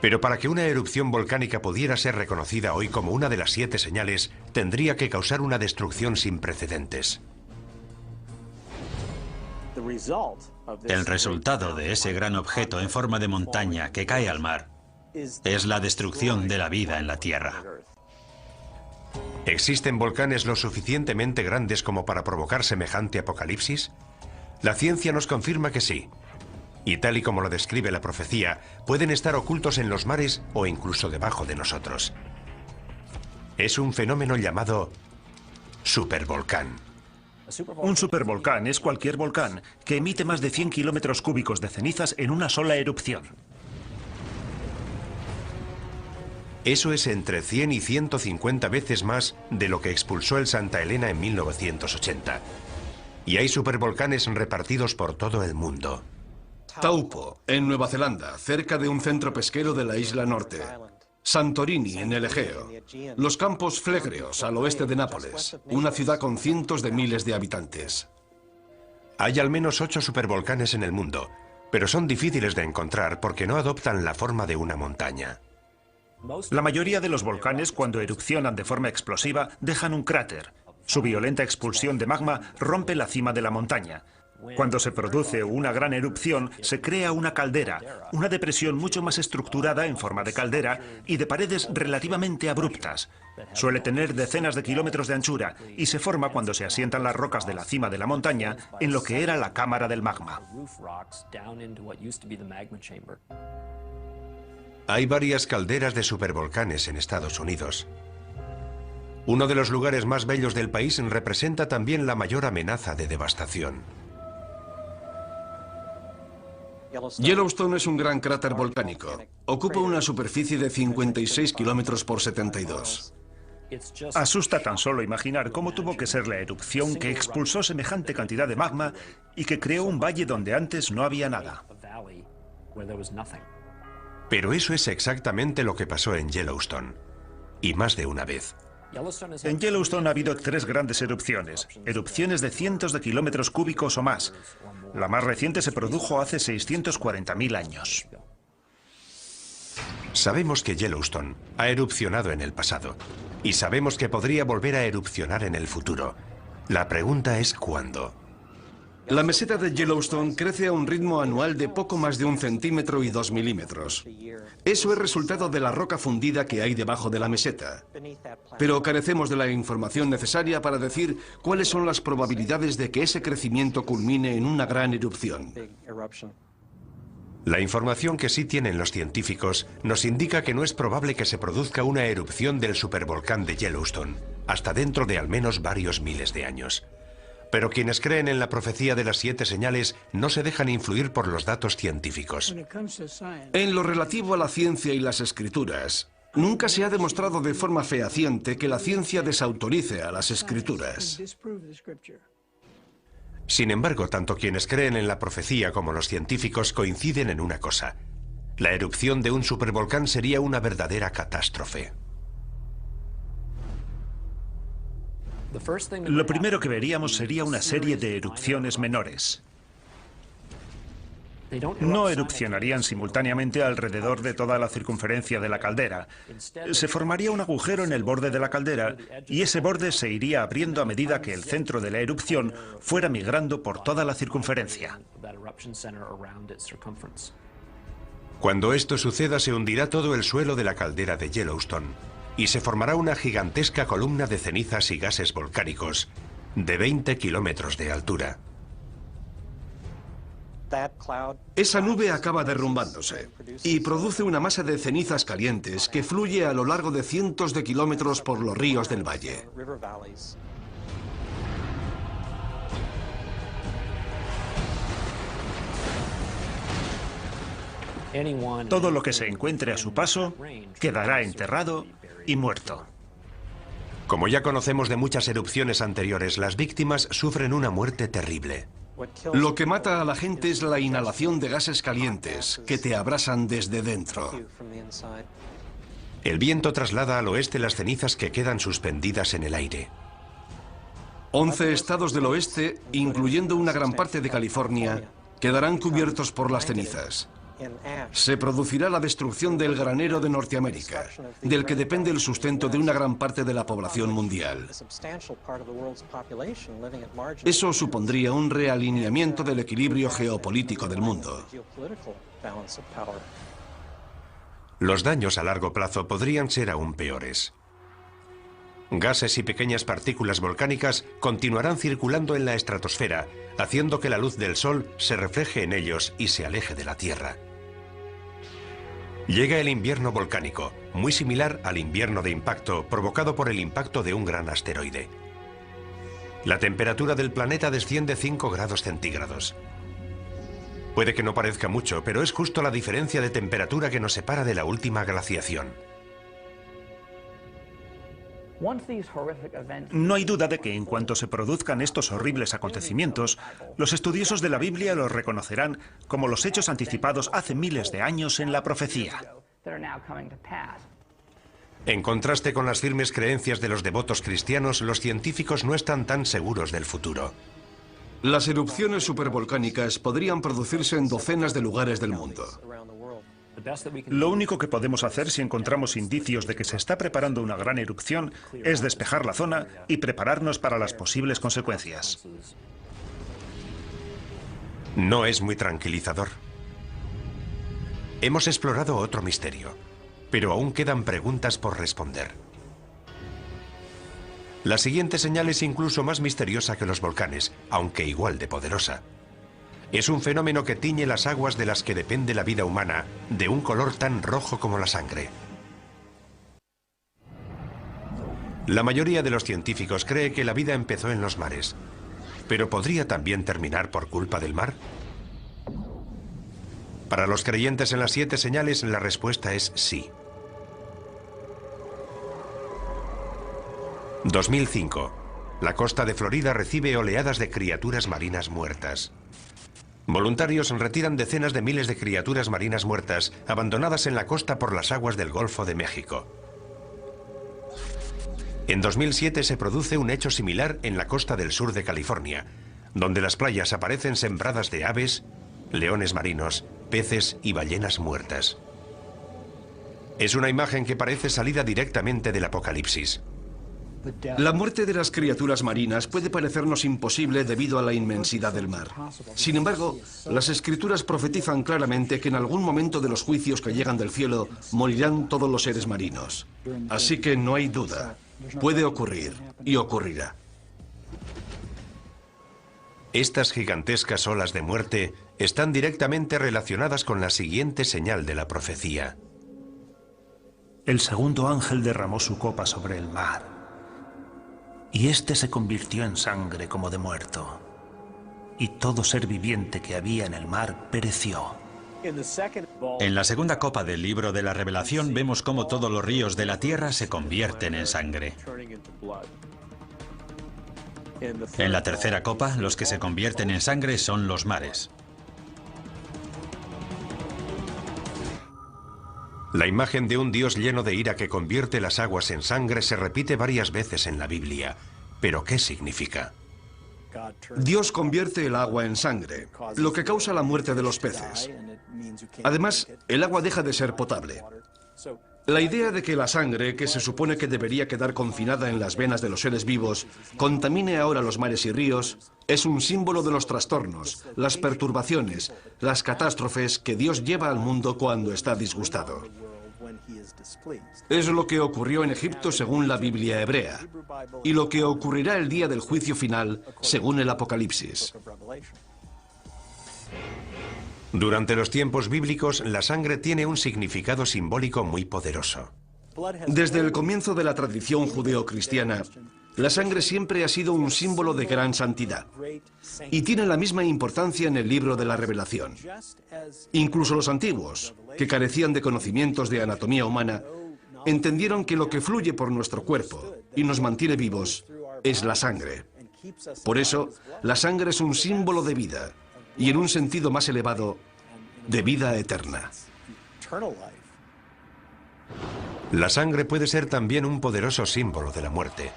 Pero para que una erupción volcánica pudiera ser reconocida hoy como una de las 7 señales, tendría que causar una destrucción sin precedentes. El resultado de ese gran objeto en forma de montaña que cae al mar es la destrucción de la vida en la Tierra. ¿Existen volcanes lo suficientemente grandes como para provocar semejante apocalipsis? La ciencia nos confirma que sí. Y tal y como lo describe la profecía, pueden estar ocultos en los mares o incluso debajo de nosotros. Es un fenómeno llamado supervolcán. Un supervolcán es cualquier volcán que emite más de 100 kilómetros cúbicos de cenizas en una sola erupción. Eso es entre 100 y 150 veces más de lo que expulsó el Santa Elena en 1980. Y hay supervolcanes repartidos por todo el mundo. Taupo, en Nueva Zelanda, cerca de un centro pesquero de la isla norte. Santorini, en el Egeo. Los Campos Flegreos, al oeste de Nápoles, una ciudad con cientos de miles de habitantes. Hay al menos 8 supervolcanes en el mundo, pero son difíciles de encontrar porque no adoptan la forma de una montaña. La mayoría de los volcanes, cuando erupcionan de forma explosiva, dejan un cráter. Su violenta expulsión de magma rompe la cima de la montaña. Cuando se produce una gran erupción, se crea una caldera, una depresión mucho más estructurada en forma de caldera y de paredes relativamente abruptas. Suele tener decenas de kilómetros de anchura y se forma cuando se asientan las rocas de la cima de la montaña en lo que era la cámara del magma. Hay varias calderas de supervolcanes en Estados Unidos. Uno de los lugares más bellos del país representa también la mayor amenaza de devastación. Yellowstone es un gran cráter volcánico. Ocupa una superficie de 56 kilómetros por 72. Asusta tan solo imaginar cómo tuvo que ser la erupción que expulsó semejante cantidad de magma y que creó un valle donde antes no había nada. Pero eso es exactamente lo que pasó en Yellowstone. Y más de una vez. En Yellowstone ha habido 3 grandes erupciones de cientos de kilómetros cúbicos o más. La más reciente se produjo hace 640.000 años. Sabemos que Yellowstone ha erupcionado en el pasado y sabemos que podría volver a erupcionar en el futuro. La pregunta es ¿cuándo? La meseta de Yellowstone crece a un ritmo anual de poco más de 1 centímetro y 2 milímetros. Eso es resultado de la roca fundida que hay debajo de la meseta. Pero carecemos de la información necesaria para decir cuáles son las probabilidades de que ese crecimiento culmine en una gran erupción. La información que sí tienen los científicos nos indica que no es probable que se produzca una erupción del supervolcán de Yellowstone, hasta dentro de al menos varios miles de años. Pero quienes creen en la profecía de las 7 señales no se dejan influir por los datos científicos. En lo relativo a la ciencia y las escrituras, nunca se ha demostrado de forma fehaciente que la ciencia desautorice a las escrituras. Sin embargo, tanto quienes creen en la profecía como los científicos coinciden en una cosa. La erupción de un supervolcán sería una verdadera catástrofe. Lo primero que veríamos sería una serie de erupciones menores. No erupcionarían simultáneamente alrededor de toda la circunferencia de la caldera. Se formaría un agujero en el borde de la caldera y ese borde se iría abriendo a medida que el centro de la erupción fuera migrando por toda la circunferencia. Cuando esto suceda, se hundirá todo el suelo de la caldera de Yellowstone y se formará una gigantesca columna de cenizas y gases volcánicos de 20 kilómetros de altura. Esa nube acaba derrumbándose y produce una masa de cenizas calientes que fluye a lo largo de cientos de kilómetros por los ríos del valle. Todo lo que se encuentre a su paso quedará enterrado y muerto. Como ya conocemos de muchas erupciones anteriores, las víctimas sufren una muerte terrible. Lo que mata a la gente es la inhalación de gases calientes que te abrasan desde dentro. El viento traslada al oeste las cenizas que quedan suspendidas en el aire. 11 estados del oeste, incluyendo una gran parte de California, quedarán cubiertos por las cenizas. Se producirá la destrucción del granero de Norteamérica, del que depende el sustento de una gran parte de la población mundial. Eso supondría un realineamiento del equilibrio geopolítico del mundo. Los daños a largo plazo podrían ser aún peores. Gases y pequeñas partículas volcánicas continuarán circulando en la estratosfera, haciendo que la luz del Sol se refleje en ellos y se aleje de la Tierra. Llega el invierno volcánico, muy similar al invierno de impacto provocado por el impacto de un gran asteroide. La temperatura del planeta desciende 5 grados centígrados. Puede que no parezca mucho, pero es justo la diferencia de temperatura que nos separa de la última glaciación. No hay duda de que en cuanto se produzcan estos horribles acontecimientos, los estudiosos de la Biblia los reconocerán como los hechos anticipados hace miles de años en la profecía. En contraste con las firmes creencias de los devotos cristianos, los científicos no están tan seguros del futuro. Las erupciones supervolcánicas podrían producirse en docenas de lugares del mundo. Lo único que podemos hacer si encontramos indicios de que se está preparando una gran erupción es despejar la zona y prepararnos para las posibles consecuencias. No es muy tranquilizador. Hemos explorado otro misterio, pero aún quedan preguntas por responder. La siguiente señal es incluso más misteriosa que los volcanes, aunque igual de poderosa. Es un fenómeno que tiñe las aguas de las que depende la vida humana, de un color tan rojo como la sangre. La mayoría de los científicos cree que la vida empezó en los mares, pero ¿podría también terminar por culpa del mar? Para los creyentes en las 7 señales, la respuesta es sí. 2005. La costa de Florida recibe oleadas de criaturas marinas muertas. Voluntarios retiran decenas de miles de criaturas marinas muertas abandonadas en la costa por las aguas del Golfo de México. En 2007 se produce un hecho similar en la costa del sur de California, donde las playas aparecen sembradas de aves, leones marinos, peces y ballenas muertas. Es una imagen que parece salida directamente del Apocalipsis. La muerte de las criaturas marinas puede parecernos imposible debido a la inmensidad del mar. Sin embargo, las Escrituras profetizan claramente que en algún momento de los juicios que llegan del cielo morirán todos los seres marinos. Así que no hay duda. Puede ocurrir y ocurrirá. Estas gigantescas olas de muerte están directamente relacionadas con la siguiente señal de la profecía. El segundo ángel derramó su copa sobre el mar, y éste se convirtió en sangre como de muerto, y todo ser viviente que había en el mar pereció. En la segunda copa del libro de la Revelación vemos cómo todos los ríos de la tierra se convierten en sangre. En la tercera copa, los que se convierten en sangre son los mares. La imagen de un Dios lleno de ira que convierte las aguas en sangre se repite varias veces en la Biblia. ¿Pero qué significa? Dios convierte el agua en sangre, lo que causa la muerte de los peces. Además, el agua deja de ser potable. La idea de que la sangre, que se supone que debería quedar confinada en las venas de los seres vivos, contamine ahora los mares y ríos, es un símbolo de los trastornos, las perturbaciones, las catástrofes que Dios lleva al mundo cuando está disgustado. Es lo que ocurrió en Egipto según la Biblia hebrea, y lo que ocurrirá el día del juicio final según el Apocalipsis. Durante los tiempos bíblicos, la sangre tiene un significado simbólico muy poderoso. Desde el comienzo de la tradición judeocristiana, la sangre siempre ha sido un símbolo de gran santidad y tiene la misma importancia en el libro de la Revelación. Incluso los antiguos, que carecían de conocimientos de anatomía humana, entendieron que lo que fluye por nuestro cuerpo y nos mantiene vivos es la sangre. Por eso, la sangre es un símbolo de vida y, en un sentido más elevado, de vida eterna. La sangre puede ser también un poderoso símbolo de la muerte.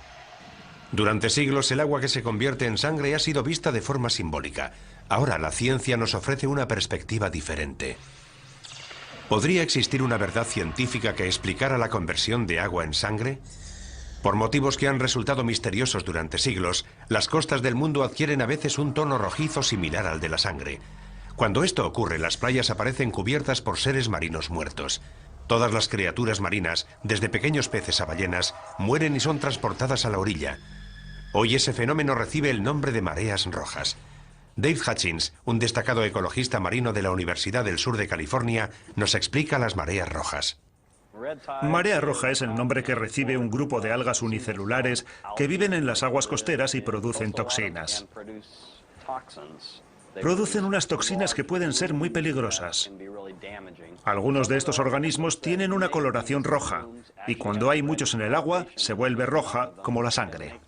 Durante siglos el agua que se convierte en sangre ha sido vista de forma simbólica. Ahora la ciencia nos ofrece una perspectiva diferente. ¿Podría existir una verdad científica que explicara la conversión de agua en sangre? Por motivos que han resultado misteriosos durante siglos, las costas del mundo adquieren a veces un tono rojizo similar al de la sangre. Cuando esto ocurre, las playas aparecen cubiertas por seres marinos muertos. Todas las criaturas marinas, desde pequeños peces a ballenas, mueren y son transportadas a la orilla. Hoy ese fenómeno recibe el nombre de mareas rojas. Dave Hutchins, un destacado ecologista marino de la Universidad del Sur de California, nos explica las mareas rojas. Marea roja es el nombre que recibe un grupo de algas unicelulares que viven en las aguas costeras y producen toxinas. Producen unas toxinas que pueden ser muy peligrosas. Algunos de estos organismos tienen una coloración roja y cuando hay muchos en el agua se vuelve roja como la sangre.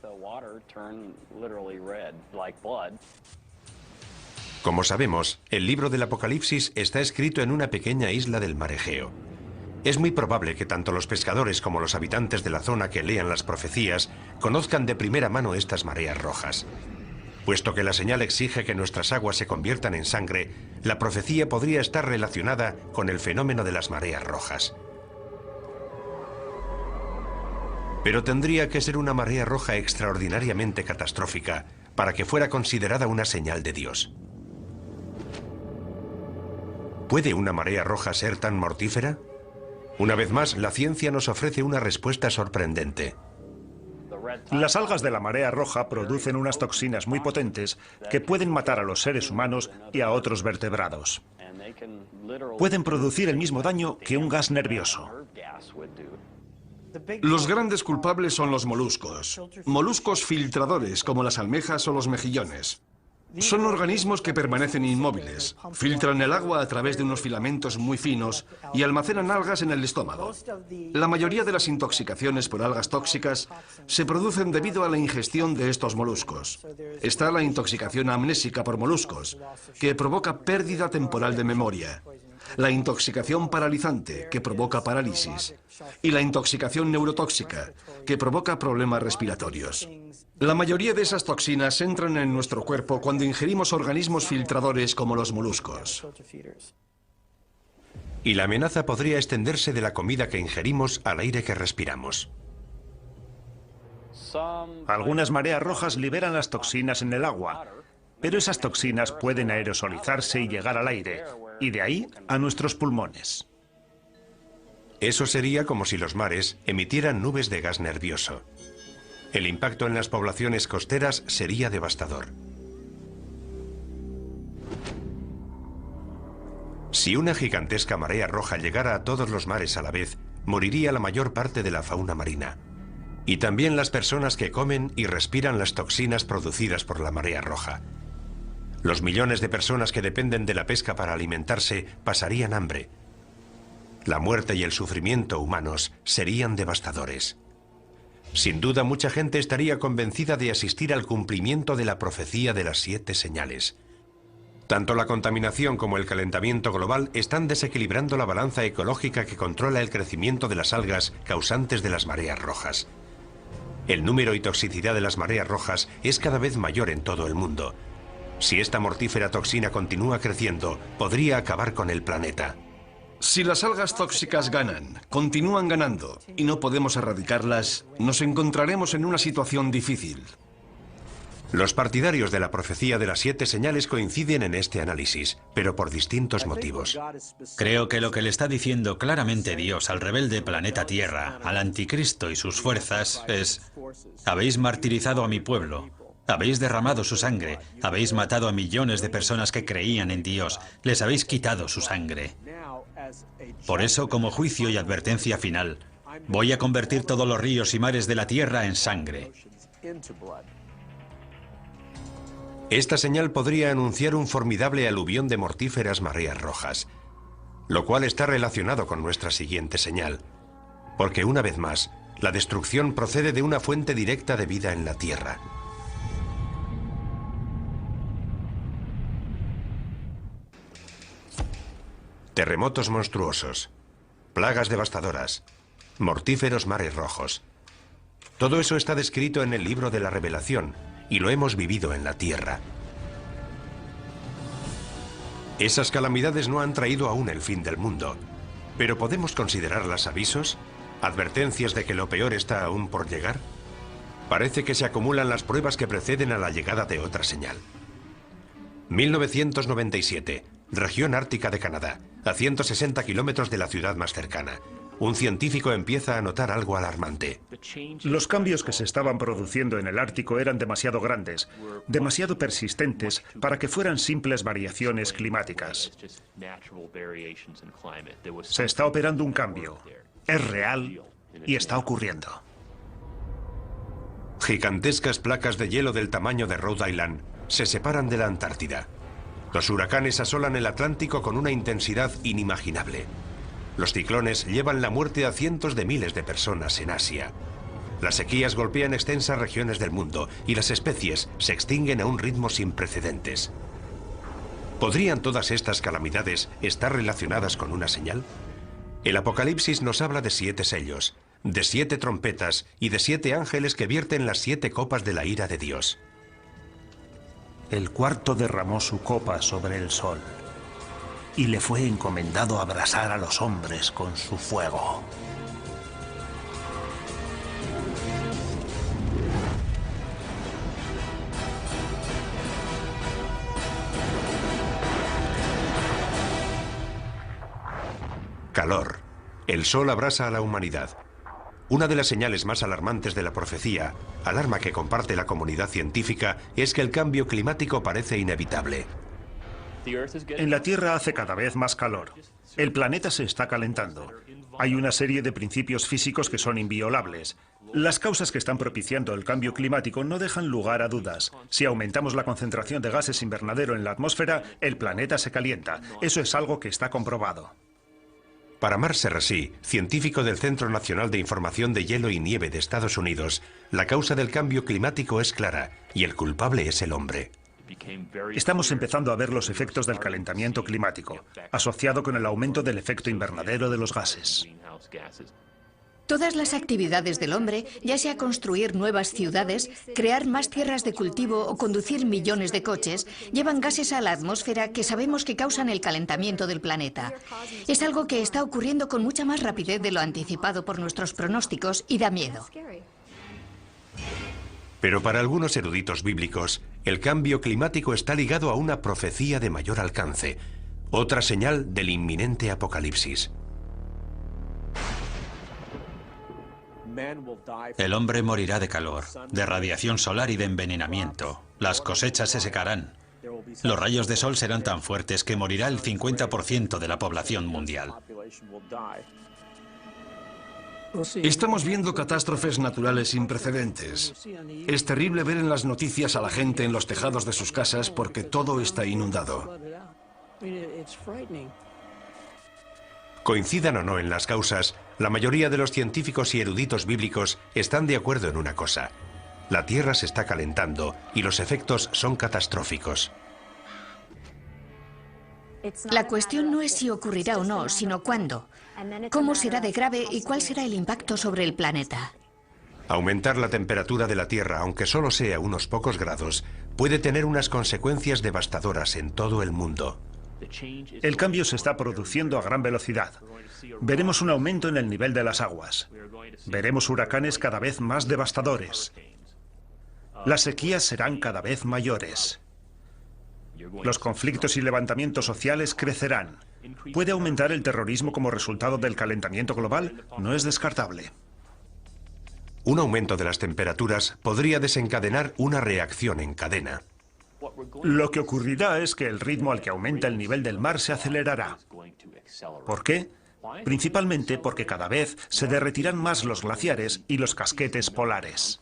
Como sabemos, el libro del Apocalipsis está escrito en una pequeña isla del mar Egeo. Es muy probable que tanto los pescadores como los habitantes de la zona que lean las profecías conozcan de primera mano estas mareas rojas. Puesto que la señal exige que nuestras aguas se conviertan en sangre, la profecía podría estar relacionada con el fenómeno de las mareas rojas. Pero tendría que ser una marea roja extraordinariamente catastrófica para que fuera considerada una señal de Dios. ¿Puede una marea roja ser tan mortífera? Una vez más, la ciencia nos ofrece una respuesta sorprendente. Las algas de la marea roja producen unas toxinas muy potentes que pueden matar a los seres humanos y a otros vertebrados. Pueden producir el mismo daño que un gas nervioso. Los grandes culpables son los moluscos. Moluscos filtradores como las almejas o los mejillones. Son organismos que permanecen inmóviles, filtran el agua a través de unos filamentos muy finos y almacenan algas en el estómago. La mayoría de las intoxicaciones por algas tóxicas se producen debido a la ingestión de estos moluscos. Está la intoxicación amnésica por moluscos, que provoca pérdida temporal de memoria. La intoxicación paralizante, que provoca parálisis. Y la intoxicación neurotóxica, que provoca problemas respiratorios. La mayoría de esas toxinas entran en nuestro cuerpo cuando ingerimos organismos filtradores como los moluscos. Y la amenaza podría extenderse de la comida que ingerimos al aire que respiramos. Algunas mareas rojas liberan las toxinas en el agua, pero esas toxinas pueden aerosolizarse y llegar al aire, y de ahí a nuestros pulmones. Eso sería como si los mares emitieran nubes de gas nervioso. El impacto en las poblaciones costeras sería devastador. Si una gigantesca marea roja llegara a todos los mares a la vez, moriría la mayor parte de la fauna marina. Y también las personas que comen y respiran las toxinas producidas por la marea roja. Los millones de personas que dependen de la pesca para alimentarse pasarían hambre. La muerte y el sufrimiento humanos serían devastadores. Sin duda, mucha gente estaría convencida de asistir al cumplimiento de la profecía de las 7 señales. Tanto la contaminación como el calentamiento global están desequilibrando la balanza ecológica que controla el crecimiento de las algas causantes de las mareas rojas. El número y toxicidad de las mareas rojas es cada vez mayor en todo el mundo. Si esta mortífera toxina continúa creciendo, podría acabar con el planeta. Si las algas tóxicas ganan, continúan ganando, y no podemos erradicarlas, nos encontraremos en una situación difícil. Los partidarios de la profecía de las 7 señales coinciden en este análisis, pero por distintos motivos. Creo que lo que le está diciendo claramente Dios al rebelde planeta Tierra, al anticristo y sus fuerzas, es: habéis martirizado a mi pueblo, habéis derramado su sangre, habéis matado a millones de personas que creían en Dios, les habéis quitado su sangre. Por eso, como juicio y advertencia final, voy a convertir todos los ríos y mares de la tierra en sangre. Esta señal podría anunciar un formidable aluvión de mortíferas mareas rojas, lo cual está relacionado con nuestra siguiente señal, porque una vez más, la destrucción procede de una fuente directa de vida en la tierra. Terremotos monstruosos, plagas devastadoras, mortíferos mares rojos. Todo eso está descrito en el libro de la Revelación y lo hemos vivido en la tierra. Esas calamidades no han traído aún el fin del mundo, ¿Pero podemos considerarlas avisos? ¿Advertencias de que lo peor está aún por llegar? Parece que se acumulan las pruebas que preceden a la llegada de otra señal. 1997, región ártica de Canadá, a 160 kilómetros de la ciudad más cercana. Un científico empieza a notar algo alarmante. Los cambios que se estaban produciendo en el Ártico eran demasiado grandes, demasiado persistentes para que fueran simples variaciones climáticas. Se está operando un cambio. Es real y está ocurriendo. Gigantescas placas de hielo del tamaño de Rhode Island se separan de la Antártida. Los huracanes asolan el Atlántico con una intensidad inimaginable. Los ciclones llevan la muerte a cientos de miles de personas en Asia. Las sequías golpean extensas regiones del mundo y las especies se extinguen a un ritmo sin precedentes. ¿Podrían todas estas calamidades estar relacionadas con una señal? El Apocalipsis nos habla de 7 sellos, de 7 trompetas y de 7 ángeles que vierten las 7 copas de la ira de Dios. El cuarto derramó su copa sobre el sol, y le fue encomendado abrasar a los hombres con su fuego. Calor. El sol abrasa a la humanidad. Una de las señales más alarmantes de la profecía, alarma que comparte la comunidad científica, es que el cambio climático parece inevitable. En la Tierra hace cada vez más calor. El planeta se está calentando. Hay una serie de principios físicos que son inviolables. Las causas que están propiciando el cambio climático no dejan lugar a dudas. Si aumentamos la concentración de gases invernadero en la atmósfera, el planeta se calienta. Eso es algo que está comprobado. Para Mark Serrasí, científico del Centro Nacional de Información de Hielo y Nieve de Estados Unidos, la causa del cambio climático es clara y el culpable es el hombre. Estamos empezando a ver los efectos del calentamiento climático, asociado con el aumento del efecto invernadero de los gases. Todas las actividades del hombre, ya sea construir nuevas ciudades, crear más tierras de cultivo o conducir millones de coches, llevan gases a la atmósfera que sabemos que causan el calentamiento del planeta. Es algo que está ocurriendo con mucha más rapidez de lo anticipado por nuestros pronósticos y da miedo. Pero para algunos eruditos bíblicos, el cambio climático está ligado a una profecía de mayor alcance, otra señal del inminente apocalipsis. El hombre morirá de calor, de radiación solar y de envenenamiento. Las cosechas se secarán. Los rayos de sol serán tan fuertes que morirá el 50% de la población mundial. Estamos viendo catástrofes naturales sin precedentes. Es terrible ver en las noticias a la gente en los tejados de sus casas porque todo está inundado. Coincidan o no en las causas, la mayoría de los científicos y eruditos bíblicos están de acuerdo en una cosa. La Tierra se está calentando y los efectos son catastróficos. La cuestión no es si ocurrirá o no, sino cuándo. ¿Cómo será de grave y cuál será el impacto sobre el planeta? Aumentar la temperatura de la Tierra, aunque solo sea unos pocos grados, puede tener unas consecuencias devastadoras en todo el mundo. El cambio se está produciendo a gran velocidad. Veremos un aumento en el nivel de las aguas. Veremos huracanes cada vez más devastadores. Las sequías serán cada vez mayores. Los conflictos y levantamientos sociales crecerán. ¿Puede aumentar el terrorismo como resultado del calentamiento global? No es descartable. Un aumento de las temperaturas podría desencadenar una reacción en cadena. Lo que ocurrirá es que el ritmo al que aumenta el nivel del mar se acelerará. ¿Por qué? Principalmente porque cada vez se derretirán más los glaciares y los casquetes polares.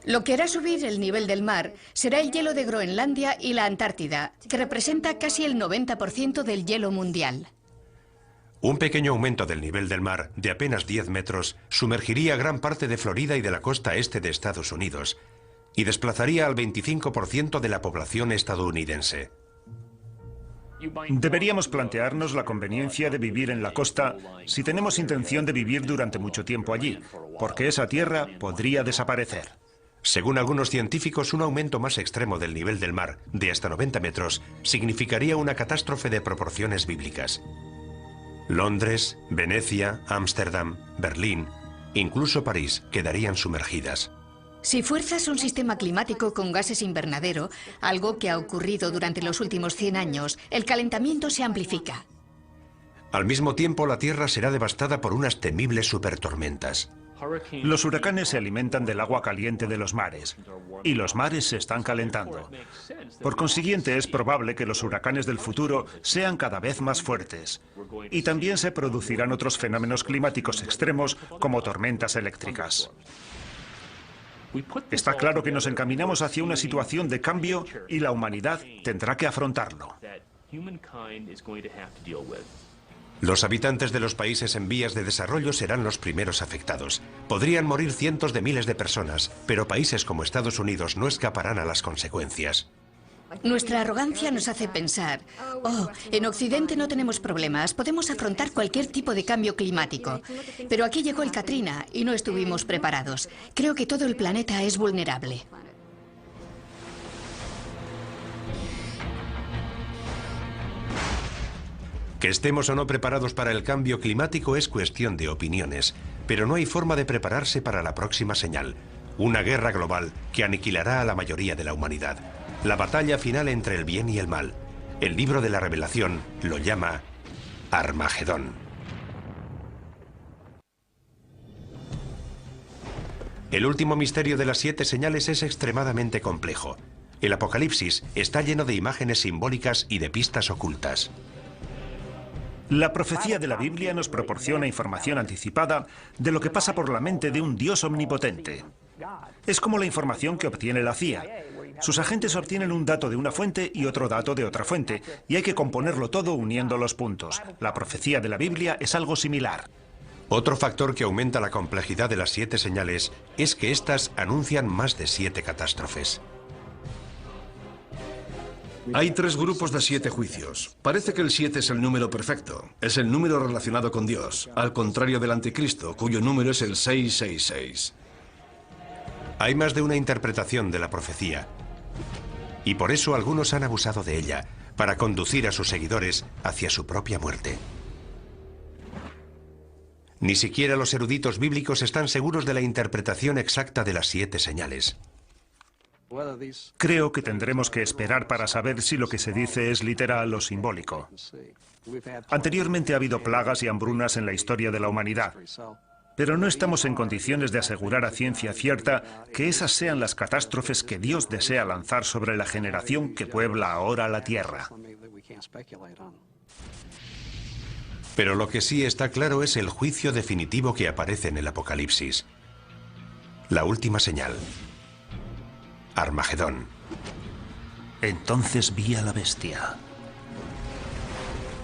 Lo que hará subir el nivel del mar será el hielo de Groenlandia y la Antártida, que representa casi el 90% del hielo mundial. Un pequeño aumento del nivel del mar, de apenas 10 metros, sumergiría gran parte de Florida y de la costa este de Estados Unidos, y desplazaría al 25% de la población estadounidense. Deberíamos plantearnos la conveniencia de vivir en la costa si tenemos intención de vivir durante mucho tiempo allí, porque esa tierra podría desaparecer. Según algunos científicos, un aumento más extremo del nivel del mar, de hasta 90 metros, significaría una catástrofe de proporciones bíblicas. Londres, Venecia, Ámsterdam, Berlín, incluso París, quedarían sumergidas. Si fuerzas un sistema climático con gases invernadero, algo que ha ocurrido durante los últimos 100 años, el calentamiento se amplifica. Al mismo tiempo, la Tierra será devastada por unas temibles supertormentas. Los huracanes se alimentan del agua caliente de los mares, y los mares se están calentando. Por consiguiente, es probable que los huracanes del futuro sean cada vez más fuertes. Y también se producirán otros fenómenos climáticos extremos, como tormentas eléctricas. Está claro que nos encaminamos hacia una situación de cambio y la humanidad tendrá que afrontarlo. Los habitantes de los países en vías de desarrollo serán los primeros afectados. Podrían morir cientos de miles de personas, pero países como Estados Unidos no escaparán a las consecuencias. Nuestra arrogancia nos hace pensar, oh, en Occidente no tenemos problemas, podemos afrontar cualquier tipo de cambio climático. Pero aquí llegó el Katrina y no estuvimos preparados. Creo que todo el planeta es vulnerable. Que estemos o no preparados para el cambio climático es cuestión de opiniones, pero no hay forma de prepararse para la próxima señal, una guerra global que aniquilará a la mayoría de la humanidad. La batalla final entre el bien y el mal. El libro de la Revelación lo llama Armagedón. El último misterio de las 7 señales es extremadamente complejo. El Apocalipsis está lleno de imágenes simbólicas y de pistas ocultas. La profecía de la Biblia nos proporciona información anticipada de lo que pasa por la mente de un Dios omnipotente. Es como la información que obtiene la CIA. Sus agentes obtienen un dato de una fuente y otro dato de otra fuente, y hay que componerlo todo uniendo los puntos. La profecía de la Biblia es algo similar. Otro factor que aumenta la complejidad de las 7 señales es que éstas anuncian más de 7 catástrofes. Hay 3 grupos de 7 juicios. Parece que el 7 es el número perfecto. Es el número relacionado con Dios, al contrario del anticristo, cuyo número es el 666. Hay más de una interpretación de la profecía. Y por eso algunos han abusado de ella, para conducir a sus seguidores hacia su propia muerte. Ni siquiera los eruditos bíblicos están seguros de la interpretación exacta de las 7 señales. Creo que tendremos que esperar para saber si lo que se dice es literal o simbólico. Anteriormente ha habido plagas y hambrunas en la historia de la humanidad, pero no estamos en condiciones de asegurar a ciencia cierta que esas sean las catástrofes que Dios desea lanzar sobre la generación que puebla ahora la tierra. Pero lo que sí está claro es el juicio definitivo que aparece en el Apocalipsis. La última señal. Armagedón. Entonces vi a la bestia,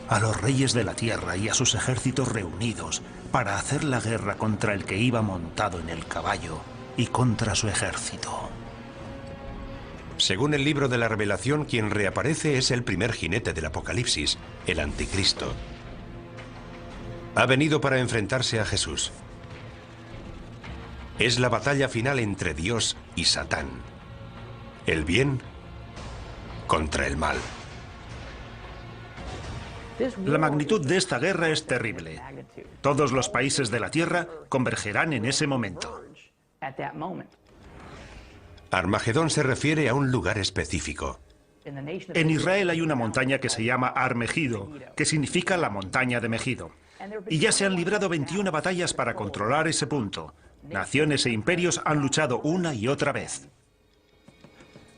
a los reyes de la tierra y a sus ejércitos reunidos para hacer la guerra contra el que iba montado en el caballo y contra su ejército. Según el libro de la Revelación, quien reaparece es el primer jinete del Apocalipsis, el Anticristo. Ha venido para enfrentarse a Jesús. Es la batalla final entre Dios y Satán. El bien contra el mal. La magnitud de esta guerra es terrible. Todos los países de la tierra convergerán en ese momento. Armagedón se refiere a un lugar específico. En Israel hay una montaña que se llama Har Megido, que significa la montaña de Megido. Y ya se han librado 21 batallas para controlar ese punto. Naciones e imperios han luchado una y otra vez.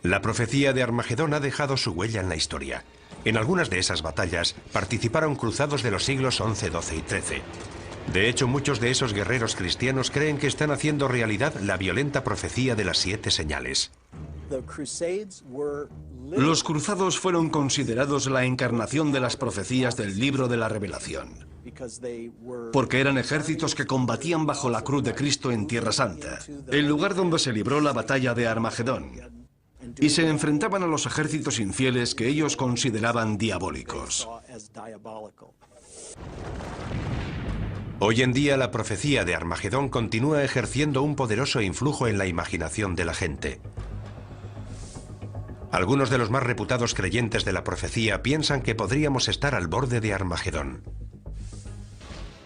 La profecía de Armagedón ha dejado su huella en la historia. En algunas de esas batallas participaron cruzados de los siglos XI, XII y XIII. De hecho, muchos de esos guerreros cristianos creen que están haciendo realidad la violenta profecía de las 7 señales. Los cruzados fueron considerados la encarnación de las profecías del libro de la Revelación, porque eran ejércitos que combatían bajo la cruz de Cristo en Tierra Santa, el lugar donde se libró la batalla de Armagedón, y se enfrentaban a los ejércitos infieles que ellos consideraban diabólicos. Hoy en día la profecía de Armagedón continúa ejerciendo un poderoso influjo en la imaginación de la gente. Algunos de los más reputados creyentes de la profecía piensan que podríamos estar al borde de Armagedón.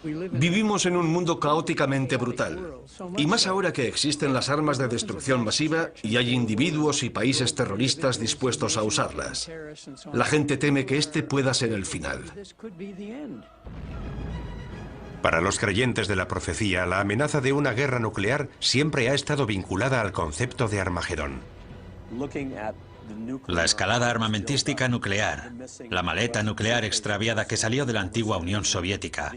Vivimos en un mundo caóticamente brutal, y más ahora que existen las armas de destrucción masiva y hay individuos y países terroristas dispuestos a usarlas. La gente teme que este pueda ser el final. Para los creyentes de la profecía, la amenaza de una guerra nuclear siempre ha estado vinculada al concepto de Armagedón. La escalada armamentística nuclear, la maleta nuclear extraviada que salió de la antigua Unión Soviética,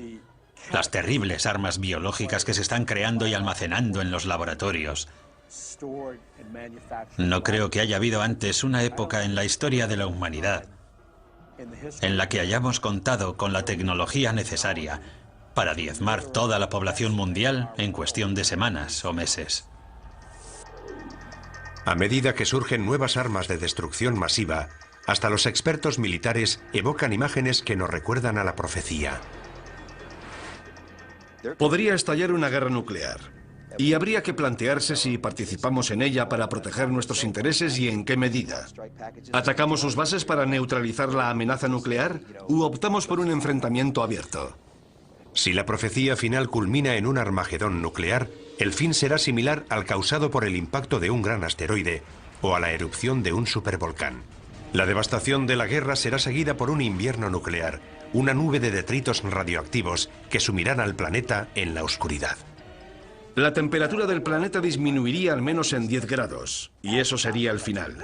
las terribles armas biológicas que se están creando y almacenando en los laboratorios. No creo que haya habido antes una época en la historia de la humanidad en la que hayamos contado con la tecnología necesaria para diezmar toda la población mundial en cuestión de semanas o meses. A medida que surgen nuevas armas de destrucción masiva, hasta los expertos militares evocan imágenes que nos recuerdan a la profecía. Podría estallar una guerra nuclear, y habría que plantearse si participamos en ella para proteger nuestros intereses y en qué medida. ¿Atacamos sus bases para neutralizar la amenaza nuclear u optamos por un enfrentamiento abierto? Si la profecía final culmina en un Armagedón nuclear, el fin será similar al causado por el impacto de un gran asteroide o a la erupción de un supervolcán. La devastación de la guerra será seguida por un invierno nuclear, una nube de detritos radioactivos que sumirán al planeta en la oscuridad. La temperatura del planeta disminuiría al menos en 10 grados, y eso sería el final.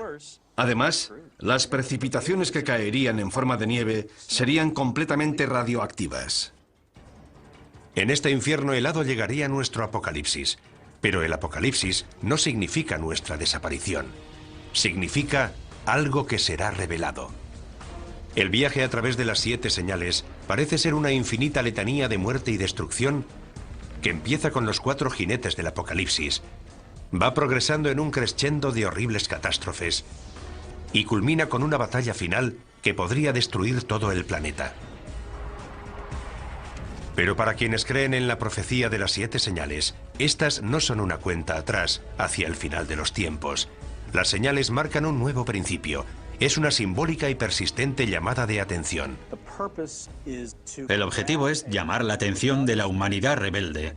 Además, las precipitaciones que caerían en forma de nieve serían completamente radioactivas. En este infierno helado llegaría nuestro apocalipsis, pero el apocalipsis no significa nuestra desaparición. Significa algo que será revelado. El viaje a través de las 7 señales parece ser una infinita letanía de muerte y destrucción que empieza con los 4 jinetes del apocalipsis, va progresando en un crescendo de horribles catástrofes y culmina con una batalla final que podría destruir todo el planeta. Pero para quienes creen en la profecía de las 7 señales, estas no son una cuenta atrás hacia el final de los tiempos. Las señales marcan un nuevo principio. Es una simbólica y persistente llamada de atención. El objetivo es llamar la atención de la humanidad rebelde,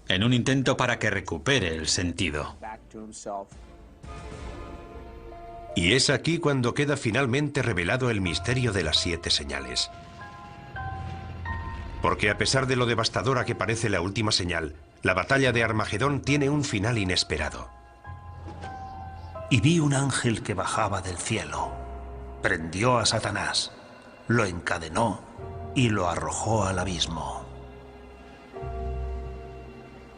en un intento para que recupere el sentido. Y es aquí cuando queda finalmente revelado el misterio de las 7 señales. Porque a pesar de lo devastadora que parece la última señal, la batalla de Armagedón tiene un final inesperado. Y vi un ángel que bajaba del cielo, prendió a Satanás, lo encadenó y lo arrojó al abismo.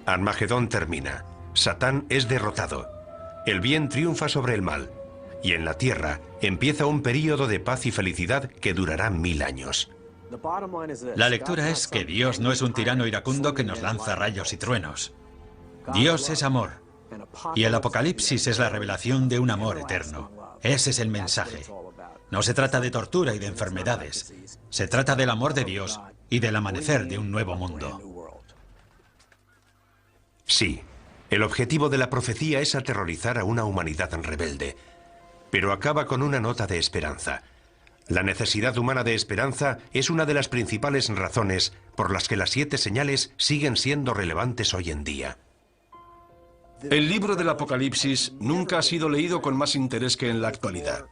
Armagedón termina. Satán es derrotado. El bien triunfa sobre el mal. Y en la tierra empieza un período de paz y felicidad que durará 1000 años. La lectura es que Dios no es un tirano iracundo que nos lanza rayos y truenos. Dios es amor. Y el Apocalipsis es la revelación de un amor eterno. Ese es el mensaje. No se trata de tortura y de enfermedades. Se trata del amor de Dios y del amanecer de un nuevo mundo. Sí, el objetivo de la profecía es aterrorizar a una humanidad rebelde. Pero acaba con una nota de esperanza. La necesidad humana de esperanza es una de las principales razones por las que las 7 señales siguen siendo relevantes hoy en día. El libro del Apocalipsis nunca ha sido leído con más interés que en la actualidad.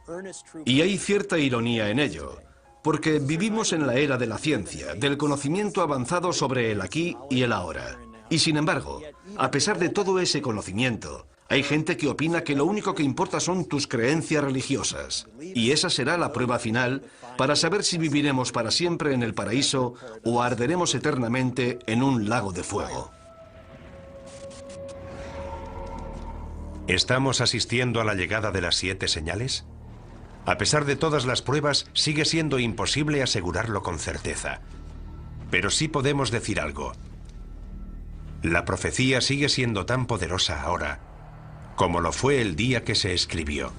Y hay cierta ironía en ello, porque vivimos en la era de la ciencia, del conocimiento avanzado sobre el aquí y el ahora. Y sin embargo, a pesar de todo ese conocimiento, hay gente que opina que lo único que importa son tus creencias religiosas. Y esa será la prueba final para saber si viviremos para siempre en el paraíso o arderemos eternamente en un lago de fuego. ¿Estamos asistiendo a la llegada de las 7 señales? A pesar de todas las pruebas, sigue siendo imposible asegurarlo con certeza. Pero sí podemos decir algo. La profecía sigue siendo tan poderosa ahora como lo fue el día que se escribió.